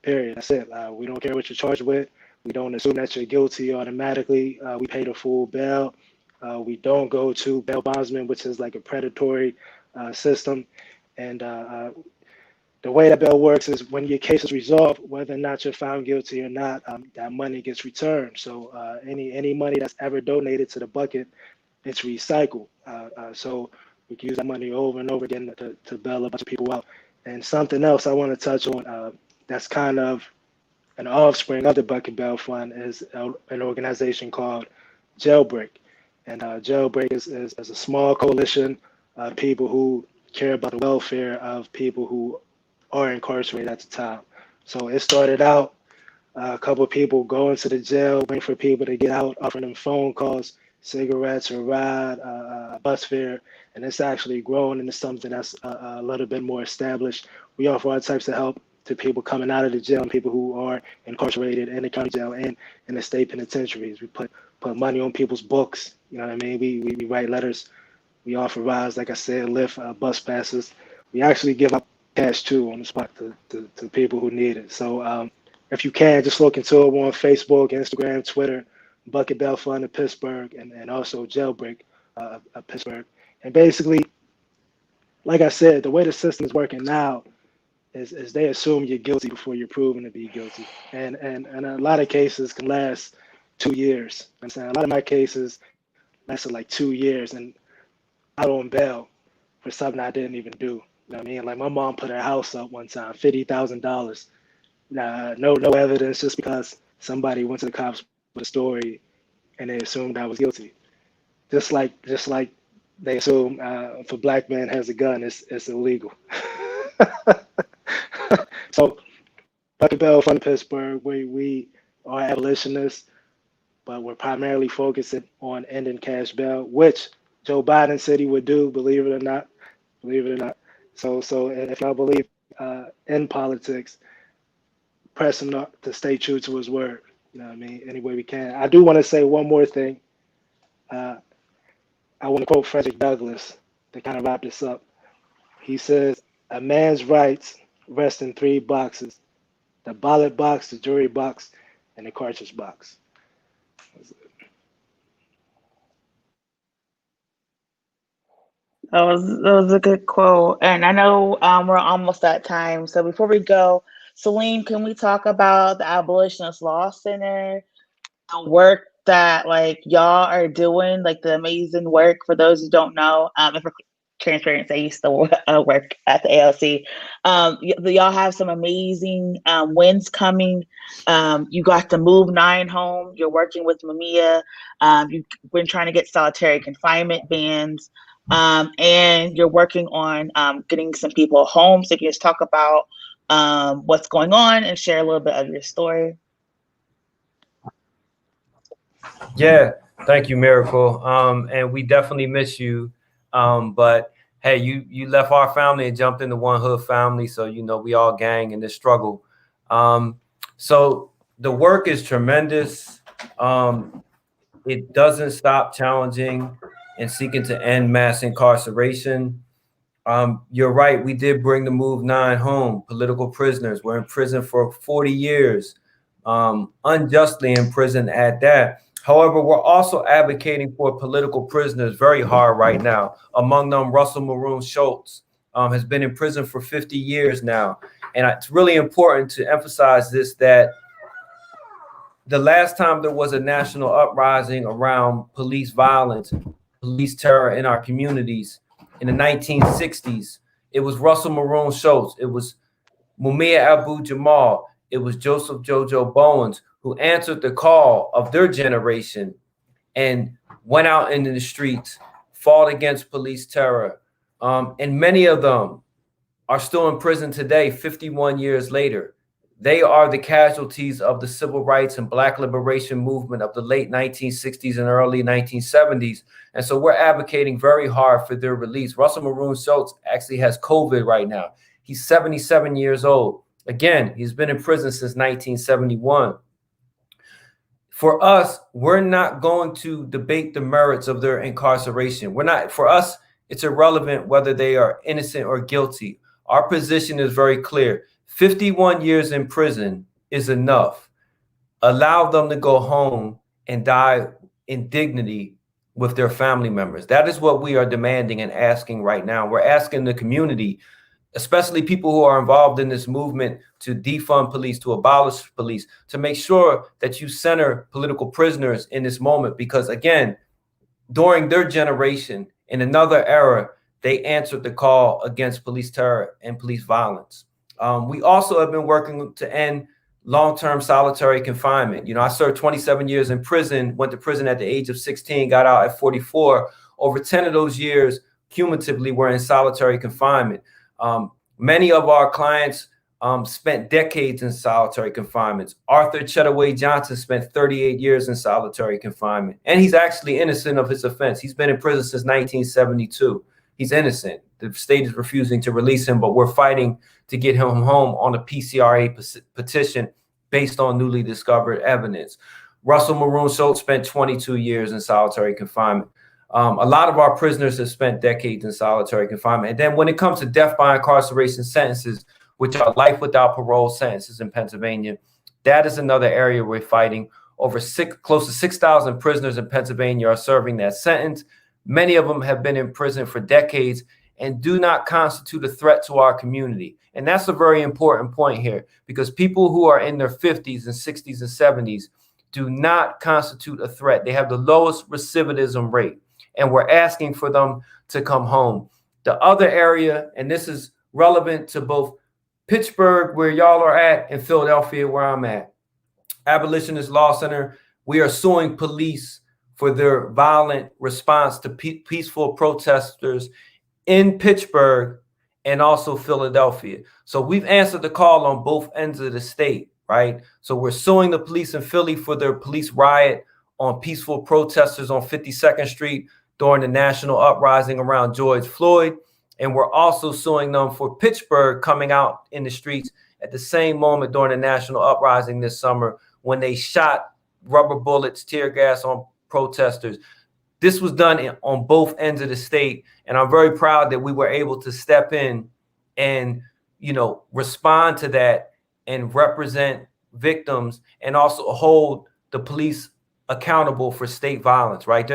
period. That's it. We don't care what you're charged with. We don't assume that you're guilty automatically. We pay the full bail. We don't go to bail bondsman, which is like a predatory system. And the way that bail works is when your case is resolved, whether or not you're found guilty or not, that money gets returned. So any money that's ever donated to the bucket, it's recycled. So we can use that money over and over again to bail a bunch of people out. And something else I want to touch on that's kind of an offspring of the Bucket Bail Fund is an organization called Jailbreak. And Jailbreak is a small coalition of people who care about the welfare of people who are incarcerated at the time. So it started out a couple of people going to the jail, waiting for people to get out, offering them phone calls, cigarettes, a ride, bus fare, and it's actually grown into something that's a little bit more established. We offer all types of help to people coming out of the jail and people who are incarcerated in the county jail and in the state penitentiaries. We put money on people's books. You know what I mean? We write letters. We offer rides, like I said, Lyft, bus passes. We actually give out cash too on the spot to people who need it. So if you can, just look into it on Facebook, Instagram, Twitter, Bucket Bail Fund of Pittsburgh, and also Jailbreak of Pittsburgh. And basically, like I said, the way the system is working now is they assume you're guilty before you're proven to be guilty. And a lot of cases can last 2 years. I'm saying a lot of my cases lasted like 2 years and out on bail for something I didn't even do. You know what I mean? Like my mom put her house up one time, $50,000. No evidence, just because somebody went to the cops with a story and they assumed I was guilty. Just like they assume if a black man has a gun, it's illegal. So, Bucket Bail Fund Pittsburgh, we are abolitionists, but we're primarily focusing on ending cash bail, which Joe Biden said he would do, believe it or not. Believe it or not. So if I believe in politics, press him to stay true to his word. You know what I mean? Any way we can. I do want to say one more thing. I want to quote Frederick Douglass to kind of wrap this up. He says, "A man's rights rest in three boxes: the ballot box, the jury box, and the cartridge box." That was a good quote. And I know we're almost at time. So before we go, Saleem, can we talk about the Abolitionist Law Center, the work that like y'all are doing, like the amazing work for those who don't know? And for transparency, I used to work at the ALC. Y'all have some amazing wins coming. You got to move 9 home. You're working with Mamiya. You've been trying to get solitary confinement bans. And you're working on getting some people home. So you can just talk about what's going on and share a little bit of your story. Yeah, thank you, Miracle. And we definitely miss you. But hey, you left our family and jumped into One Hood family. So, you know, we all gang in this struggle. So the work is tremendous. It doesn't stop challenging and seeking to end mass incarceration. You're right. We did bring the Move 9 home. Political prisoners were in prison for 40 years, unjustly in prison at that. However, we're also advocating for political prisoners very hard right now. Among them, Russell Maroon Schultz has been in prison for 50 years now. And it's really important to emphasize this, that the last time there was a national uprising around police violence, police terror in our communities in the 1960s, it was Russell Maroon Schultz, it was Mumia Abu Jamal, it was Joseph Jojo Bowens who answered the call of their generation and went out into the streets, fought against police terror. And many of them are still in prison today, 51 years later. They are the casualties of the civil rights and Black liberation movement of the late 1960s and early 1970s. And so we're advocating very hard for their release. Russell Maroon Schultz actually has COVID right now. He's 77 years old. Again, he's been in prison since 1971. For us, we're not going to debate the merits of their incarceration. For us, it's irrelevant whether they are innocent or guilty. Our position is very clear. 51 years in prison is enough. Allow them to go home and die in dignity with their family members. That is what we are demanding and asking right now. We're asking the community, especially people who are involved in this movement, to defund police, to abolish police, to make sure that you center political prisoners in this moment. Because again, during their generation, in another era, they answered the call against police terror and police violence. We also have been working to end long-term solitary confinement. You know, I served 27 years in prison, went to prison at the age of 16, got out at 44. Over 10 of those years, cumulatively, were in solitary confinement. Many of our clients spent decades in solitary confinement. Arthur Chetaway Johnson spent 38 years in solitary confinement, and he's actually innocent of his offense. He's been in prison since 1972. He's innocent. The state is refusing to release him, but we're fighting to get him home on a PCRA petition based on newly discovered evidence. Russell Maroon Schultz spent 22 years in solitary confinement. A lot of our prisoners have spent decades in solitary confinement. And then when it comes to death by incarceration sentences, which are life without parole sentences in Pennsylvania, that is another area we're fighting. Close to 6,000 prisoners in Pennsylvania are serving that sentence. Many of them have been in prison for decades and do not constitute a threat to our community. And that's a very important point here, because people who are in their 50s and 60s and 70s do not constitute a threat. They have the lowest recidivism rate, and we're asking for them to come home. The other area, and this is relevant to both Pittsburgh, where y'all are at, and Philadelphia, where I'm at, Abolitionist Law Center, we are suing police for their violent response to peaceful protesters in Pittsburgh and also Philadelphia. So we've answered the call on both ends of the state, right? So we're suing the police in Philly for their police riot on peaceful protesters on 52nd Street during the national uprising around George Floyd. And we're also suing them for Pittsburgh coming out in the streets at the same moment during the national uprising this summer when they shot rubber bullets, tear gas on protesters. This was done on both ends of the state. And I'm very proud that we were able to step in and, you know, respond to that and represent victims and also hold the police accountable for state violence, right?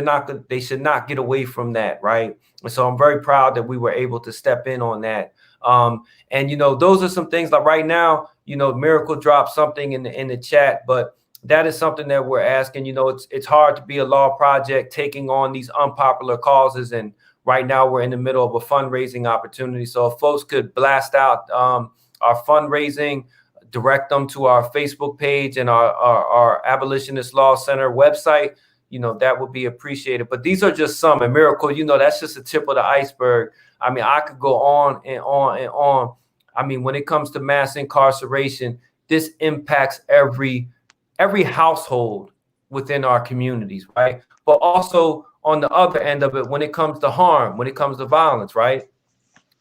They should not get away from that, right? And so I'm very proud that we were able to step in on that. And, you know, those are some things like right now, you know, Miracle dropped something in the chat, but that is something that we're asking. You know, it's hard to be a law project taking on these unpopular causes. And right now we're in the middle of a fundraising opportunity. So if folks could blast out our fundraising, direct them to our Facebook page and our Abolitionist Law Center website, you know, that would be appreciated. But these are just some. And Miracle, you know, that's just the tip of the iceberg. I mean, I could go on and on and on. I mean, when it comes to mass incarceration, this impacts every household within our communities, right? But also on the other end of it, when it comes to harm, when it comes to violence, right?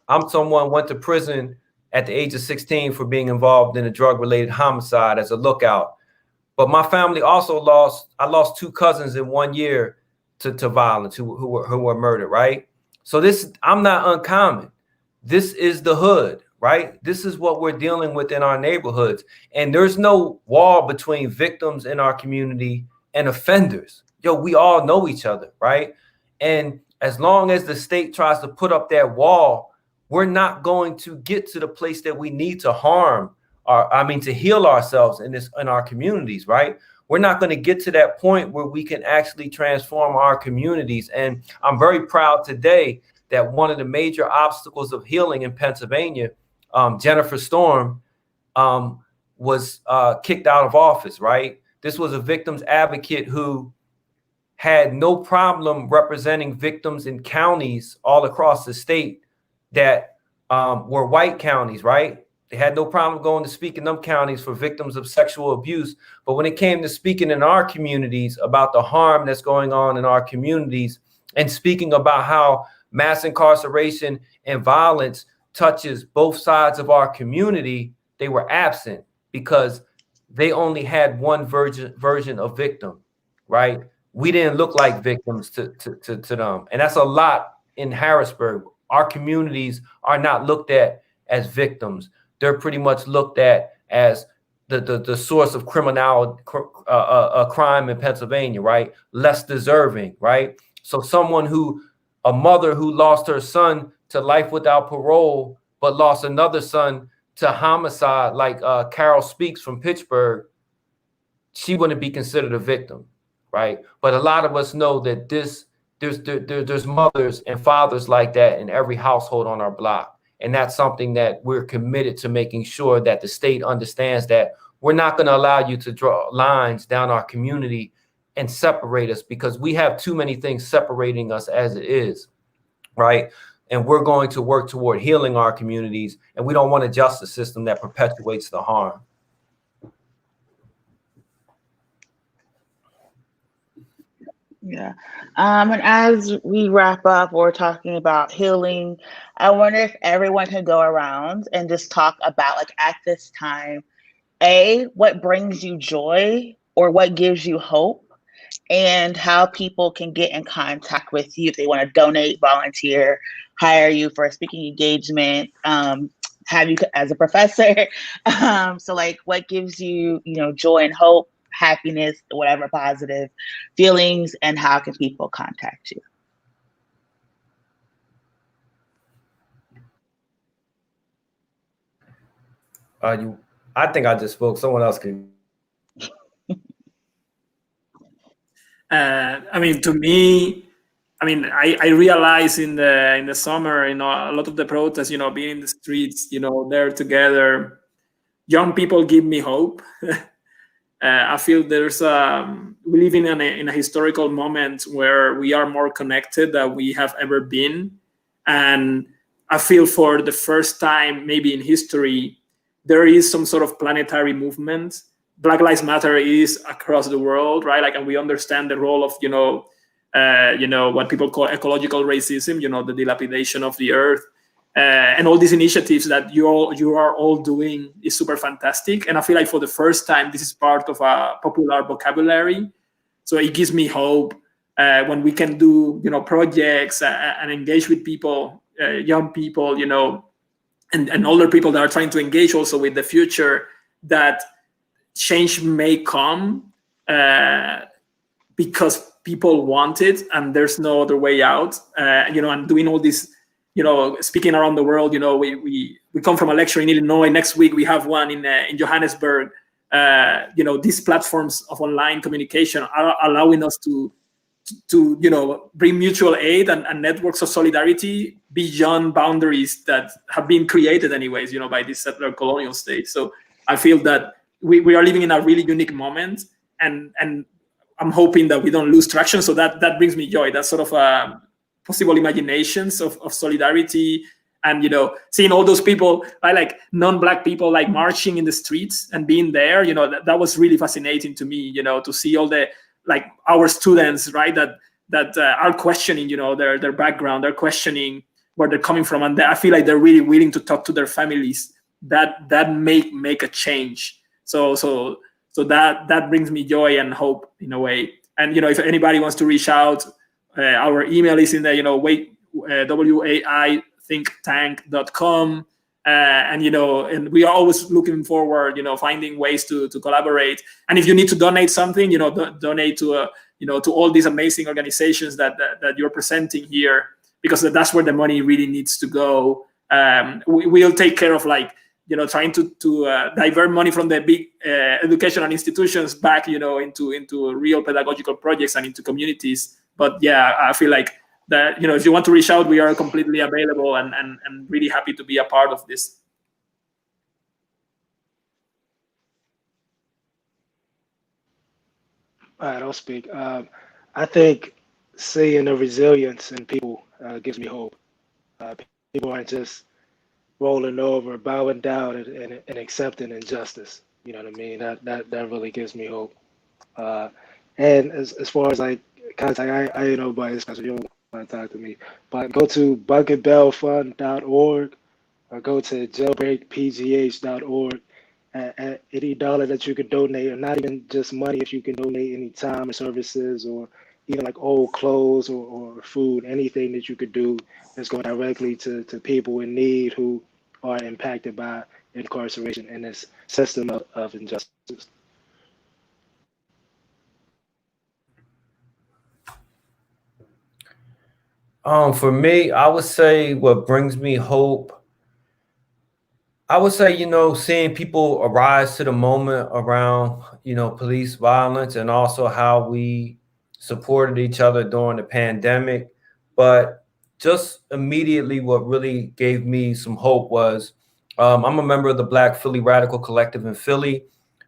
I'm someone went to prison at the age of 16 for being involved in a drug-related homicide as a lookout. But my family also I lost 2 cousins in 1 year to violence who were murdered, right? So I'm not uncommon. This is the hood, right? This is what we're dealing with in our neighborhoods. And there's no wall between victims in our community and offenders. Yo, we all know each other, right? And as long as the state tries to put up that wall, we're not going to get to the place that we need to to heal ourselves in our communities, right? We're not going to get to that point where we can actually transform our communities. And I'm very proud today that one of the major obstacles of healing in Pennsylvania, Jennifer Storm, was kicked out of office, right? This was a victims advocate who had no problem representing victims in counties all across the state that were white counties, right? They had no problem going to speak in them counties for victims of sexual abuse. But when it came to speaking in our communities about the harm that's going on in our communities and speaking about how mass incarceration and violence touches both sides of our community, they were absent because they only had one version of victim, right? We didn't look like victims to them. And that's a lot in Harrisburg. Our communities are not looked at as victims. They're pretty much looked at as the source of crime in Pennsylvania, right? Less deserving, right? So a mother who lost her son to life without parole, but lost another son to homicide, like Carol Speaks from Pittsburgh, she wouldn't be considered a victim, right? But a lot of us know that there's mothers and fathers like that in every household on our block. And that's something that we're committed to making sure that the state understands, that we're not going to allow you to draw lines down our community and separate us, because we have too many things separating us as it is, right? And we're going to work toward healing our communities, and we don't want a justice system that perpetuates the harm. Yeah. And as we wrap up, we're talking about healing. I wonder if everyone can go around and just talk about, like, at this time, what brings you joy or what gives you hope, and how people can get in contact with you if they want to donate, volunteer, hire you for a speaking engagement, have you as a professor. So, like, what gives you, joy and hope, happiness, whatever positive feelings, and how can people contact you? I think I just spoke. Someone else can. To me, I realize in the summer, a lot of the protests, being in the streets, they're together. Young people give me hope. I feel we live in a historical moment where we are more connected than we have ever been. And I feel for the first time, maybe in history, there is some sort of planetary movement. Black Lives Matter is across the world, right? And we understand the role of, what people call ecological racism, the dilapidation of the earth. and all these initiatives that you are all doing is super fantastic. And I feel like for the first time, this is part of a popular vocabulary. So it gives me hope when we can do, projects and engage with people, young people, and older people that are trying to engage also with the future, that change may come because people want it and there's no other way out. And doing all this, speaking around the world, we come from a lecture in Illinois. Next week we have one in Johannesburg. These platforms of online communication are allowing us to bring mutual aid and networks of solidarity beyond boundaries that have been created anyways, by this settler colonial state. So I feel that we are living in a really unique moment, and I'm hoping that we don't lose traction. So that brings me joy. That sort of possible imaginations of solidarity, and seeing all those people, like non-Black people, like marching in the streets and being there, that was really fascinating to me. To see all the, like, our students, right, that are questioning, their background, they're questioning where they're coming from, and I feel like they're really willing to talk to their families. That make a change. So that brings me joy and hope in a way. And if anybody wants to reach out, our email is in the waithinktank.com, and we are always looking forward, finding ways to collaborate. And if you need to donate something, donate to to all these amazing organizations that you're presenting here, because that's where the money really needs to go. We'll take care of, like, trying to divert money from the big educational institutions back, into real pedagogical projects and into communities. But yeah, I feel like that, if you want to reach out, we are completely available and really happy to be a part of this. All right, I'll speak. I think seeing the resilience in people gives me hope. People aren't just rolling over, bowing down, and accepting injustice. You know what I mean? That really gives me hope. And as far as, like, contact, I ain't nobody special. You don't want to talk to me, but go to bucketbellfund.org or go to jailbreakpgh.org. At any dollar that you could donate, or not even just money, if you can donate any time or services, or even like old clothes or food, anything that you could do that's going directly to people in need who are impacted by incarceration and this system of injustice. For me, I would say what brings me hope, I would say, seeing people arise to the moment around, police violence, and also how we supported each other during the pandemic. But just immediately, what really gave me some hope was, I'm a member of the Black Philly Radical Collective in Philly,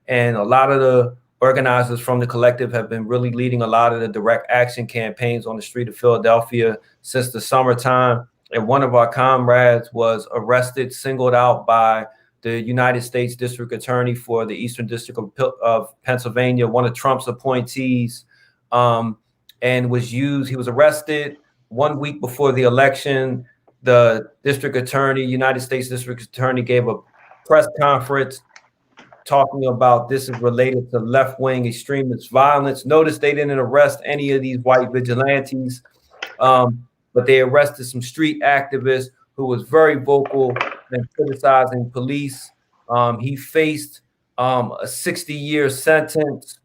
and a lot of the organizers from the collective have been really leading a lot of the direct action campaigns on the street of Philadelphia since the summertime. And one of our comrades was arrested, singled out by the United States District Attorney for the Eastern District of Pennsylvania, one of Trump's appointees, and he was arrested 1 week before the election. The United States District Attorney gave a press conference talking about this is related to left-wing extremist violence. Notice they didn't arrest any of these white vigilantes, but they arrested some street activists who was very vocal and criticizing police. He faced a 60-year sentence,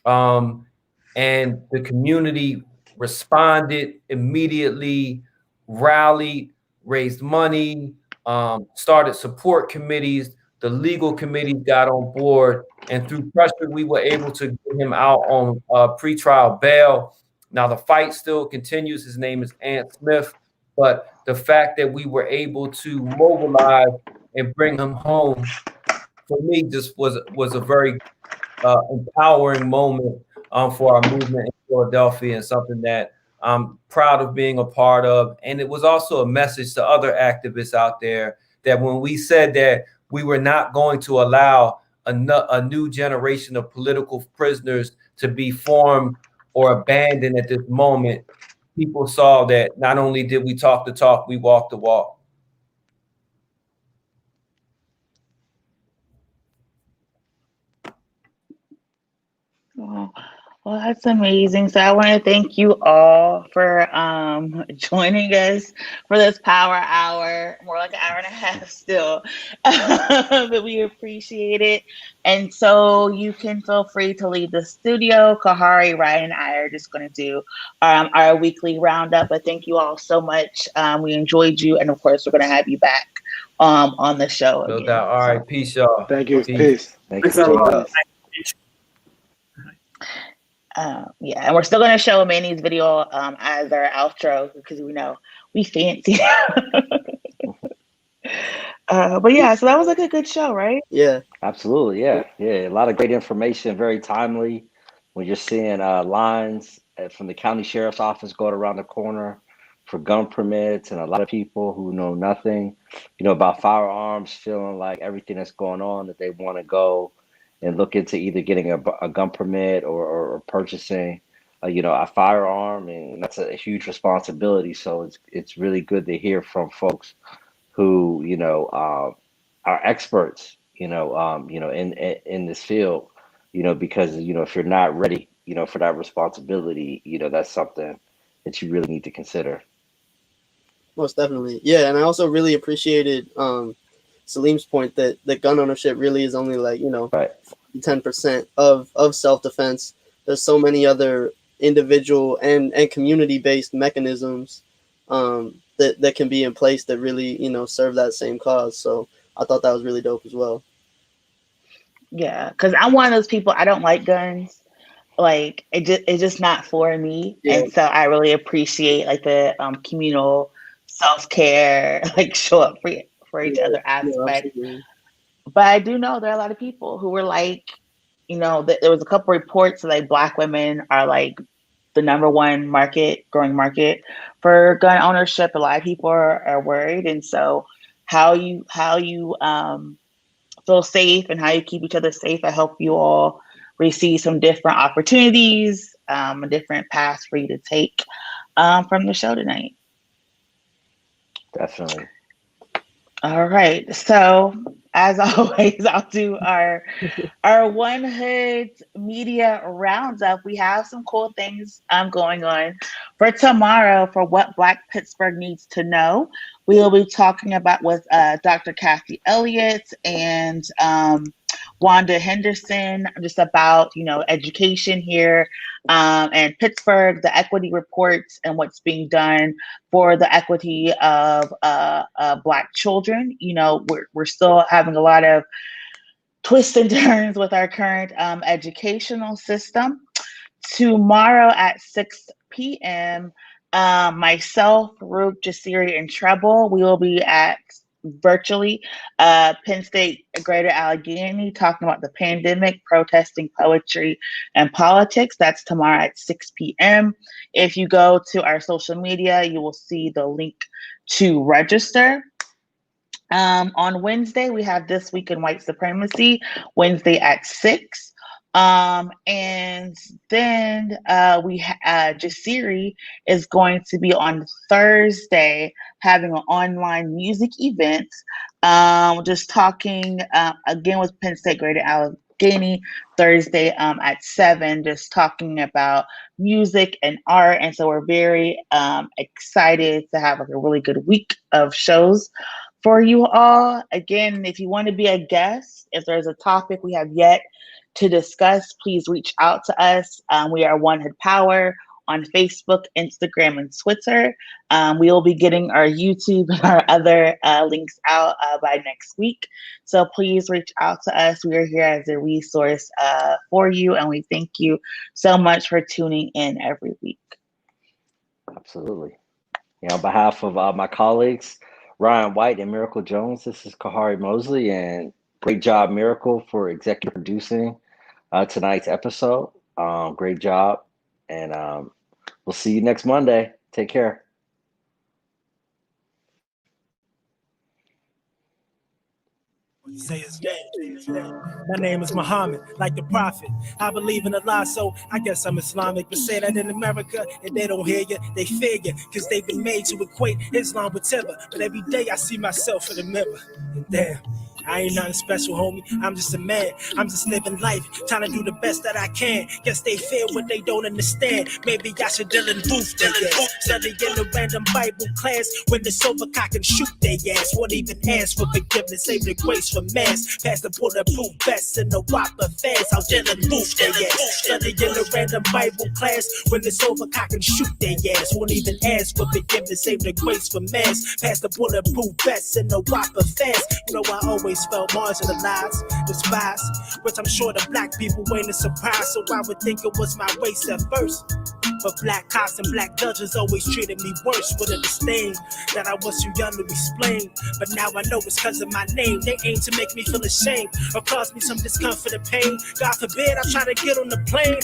and the community responded immediately, rallied, raised money, started support committees. The legal committee got on board, and through pressure, we were able to get him out on pretrial bail. Now, the fight still continues. His name is Ant Smith, but the fact that we were able to mobilize and bring him home, for me, just was a very empowering moment for our movement in Philadelphia, and something that I'm proud of being a part of. And it was also a message to other activists out there that when we said that we were not going to allow a new generation of political prisoners to be formed or abandoned at this moment, people saw that not only did we talk the talk, we walked the walk. Oh, well, that's amazing. So I want to thank you all for joining us for this power hour, more like an hour and a half still. But we appreciate it. And so you can feel free to leave the studio. Kahari, Ryan, and I are just going to do our weekly roundup. But thank you all so much. We enjoyed you. And of course, we're going to have you back on the show No again. doubt. All right. Peace, y'all. Thank you. Peace. Peace. Thanks Thanks a for lot. joining us. Yeah, and we're still going to show Manny's video as our outro because we know we fancy. But yeah, so that was like a good show, right? Yeah. Absolutely, yeah. A lot of great information, very timely. When you're seeing lines from the county sheriff's office going around the corner for gun permits, and a lot of people who know nothing, about firearms, feeling like everything that's going on, that they want to go and look into either getting a gun permit or purchasing, a firearm, and that's a huge responsibility. So it's really good to hear from folks who are experts, in this field, because if you're not ready, for that responsibility, that's something that you really need to consider. Most definitely. Yeah, and I also really appreciated Saleem's point that gun ownership really is only like, Right. 10% of self-defense. There's so many other individual and community-based mechanisms that can be in place that really, serve that same cause. So I thought that was really dope as well. Yeah, because I'm one of those people, I don't like guns. Like it's just not for me. Yeah. And so I really appreciate like the communal self-care, like show up for each other aspect. Absolutely. But I do know there are a lot of people who were like, there was a couple reports that like Black women are like the number one growing market for gun ownership. A lot of people are worried. And so how you feel safe and how you keep each other safe, I hope you all receive some different opportunities, a different path for you to take from the show tonight. Definitely. All right. So as always, I'll do our One Hood media roundup. We have some cool things going on for tomorrow for what Black Pittsburgh needs to know. We will be talking about with Dr. Kathy Elliott and Wanda Henderson, just about education here and Pittsburgh, the equity reports, and what's being done for the equity of Black children. We're still having a lot of twists and turns with our current educational system. Tomorrow at 6 p.m., myself, Roop, Jasiri, and Treble, we will be at virtually Penn State Greater Allegheny talking about the pandemic, protesting, poetry, and politics. That's tomorrow at 6 p.m. If you go to our social media, you will see the link to register. On Wednesday, we have This Week in White Supremacy, Wednesday at 6. And then Jasiri is going to be on Thursday having an online music event, just talking again with Penn State Greater Allegheny Thursday at 7, just talking about music and art. And so we're very excited to have like a really good week of shows for you all. Again, if you want to be a guest, if there's a topic we have yet to discuss, please reach out to us. We are One Hood Power on Facebook, Instagram, and Twitter. We will be getting our YouTube and our other links out by next week. So please reach out to us. We are here as a resource for you, and we thank you so much for tuning in every week. Absolutely. On behalf of my colleagues, Ryan White and Miracle Jones, this is Kahari Mosley, and great job, Miracle, for executive producing tonight's episode. Great job, and we'll see you next Monday. Take care. Say it's my name is Muhammad, like the prophet. I believe in Allah, so I guess I'm Islamic. But say that in America, and they don't hear you, they fear you, because they've been made to equate Islam with terror. But every day I see myself in the mirror, and damn, I ain't nothing special, homie. I'm just a man. I'm just living life, trying to do the best that I can. Guess they feel what they don't understand. Maybe I should Dylan Booth their ass. Study in a random Bible class. When it's over, cock and shoot their ass. Won't even ask for forgiveness, save the grace for mass. Pass the bulletproof vest and the whopper fast. I'll Dylan Booth their ass. Study in a random Bible class. When it's over, cock and shoot their ass. Won't even ask for forgiveness, save the grace for mass. Pass the bulletproof vest and the whopper fast. You know I always felt marginalized, despised, which I'm sure the black people ain't a surprise. So I would think it was my race at first. But black cops and black judges always treated me worse with a disdain that I was too young to explain. But now I know it's cause of my name. They aim to make me feel ashamed or cause me some discomfort and pain. God forbid I try to get on the plane.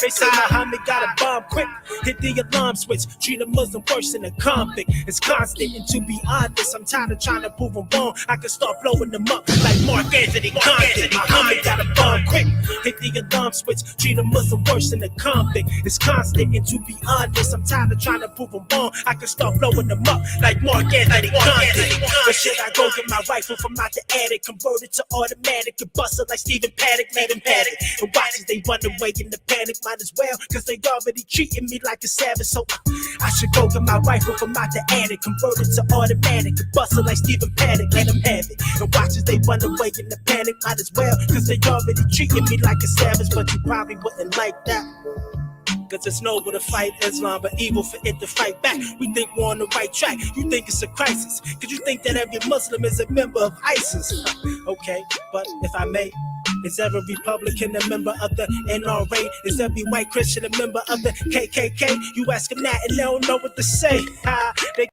They say Muhammad got a bomb quick. Hit the alarm switch. Treat a Muslim worse than a convict. It's constant, and to be honest, I'm tired of trying to prove them wrong. I can start blowing them up like Mark Anthony Compton. Muhammad got a bomb quick. Hit the alarm switch. Treat a Muslim worse than a convict. It's constant. And to be honest, I'm tired of trying to prove them wrong. I can start blowing them up like Mark Anthony Compton. But should I go get my rifle from out the attic, convert it to automatic, and bust it like Stephen Paddock, made him panic. And watch as they run away in the panic, might as well, cause they already treating me like a savage. So I should go get my rifle from out the attic, convert it to automatic, and bust it like Stephen Paddock, let him have it. And watch as they run away in the panic, might as well, cause they already treating me like a savage. But you probably wouldn't like that. Cause it's noble to fight Islam, but evil for it to fight back. We think we're on the right track. You think it's a crisis, cause you think that every Muslim is a member of ISIS. Okay, but if I may, is every Republican a member of the NRA? Is every white Christian a member of the KKK? You ask them that and they don't know what to say. They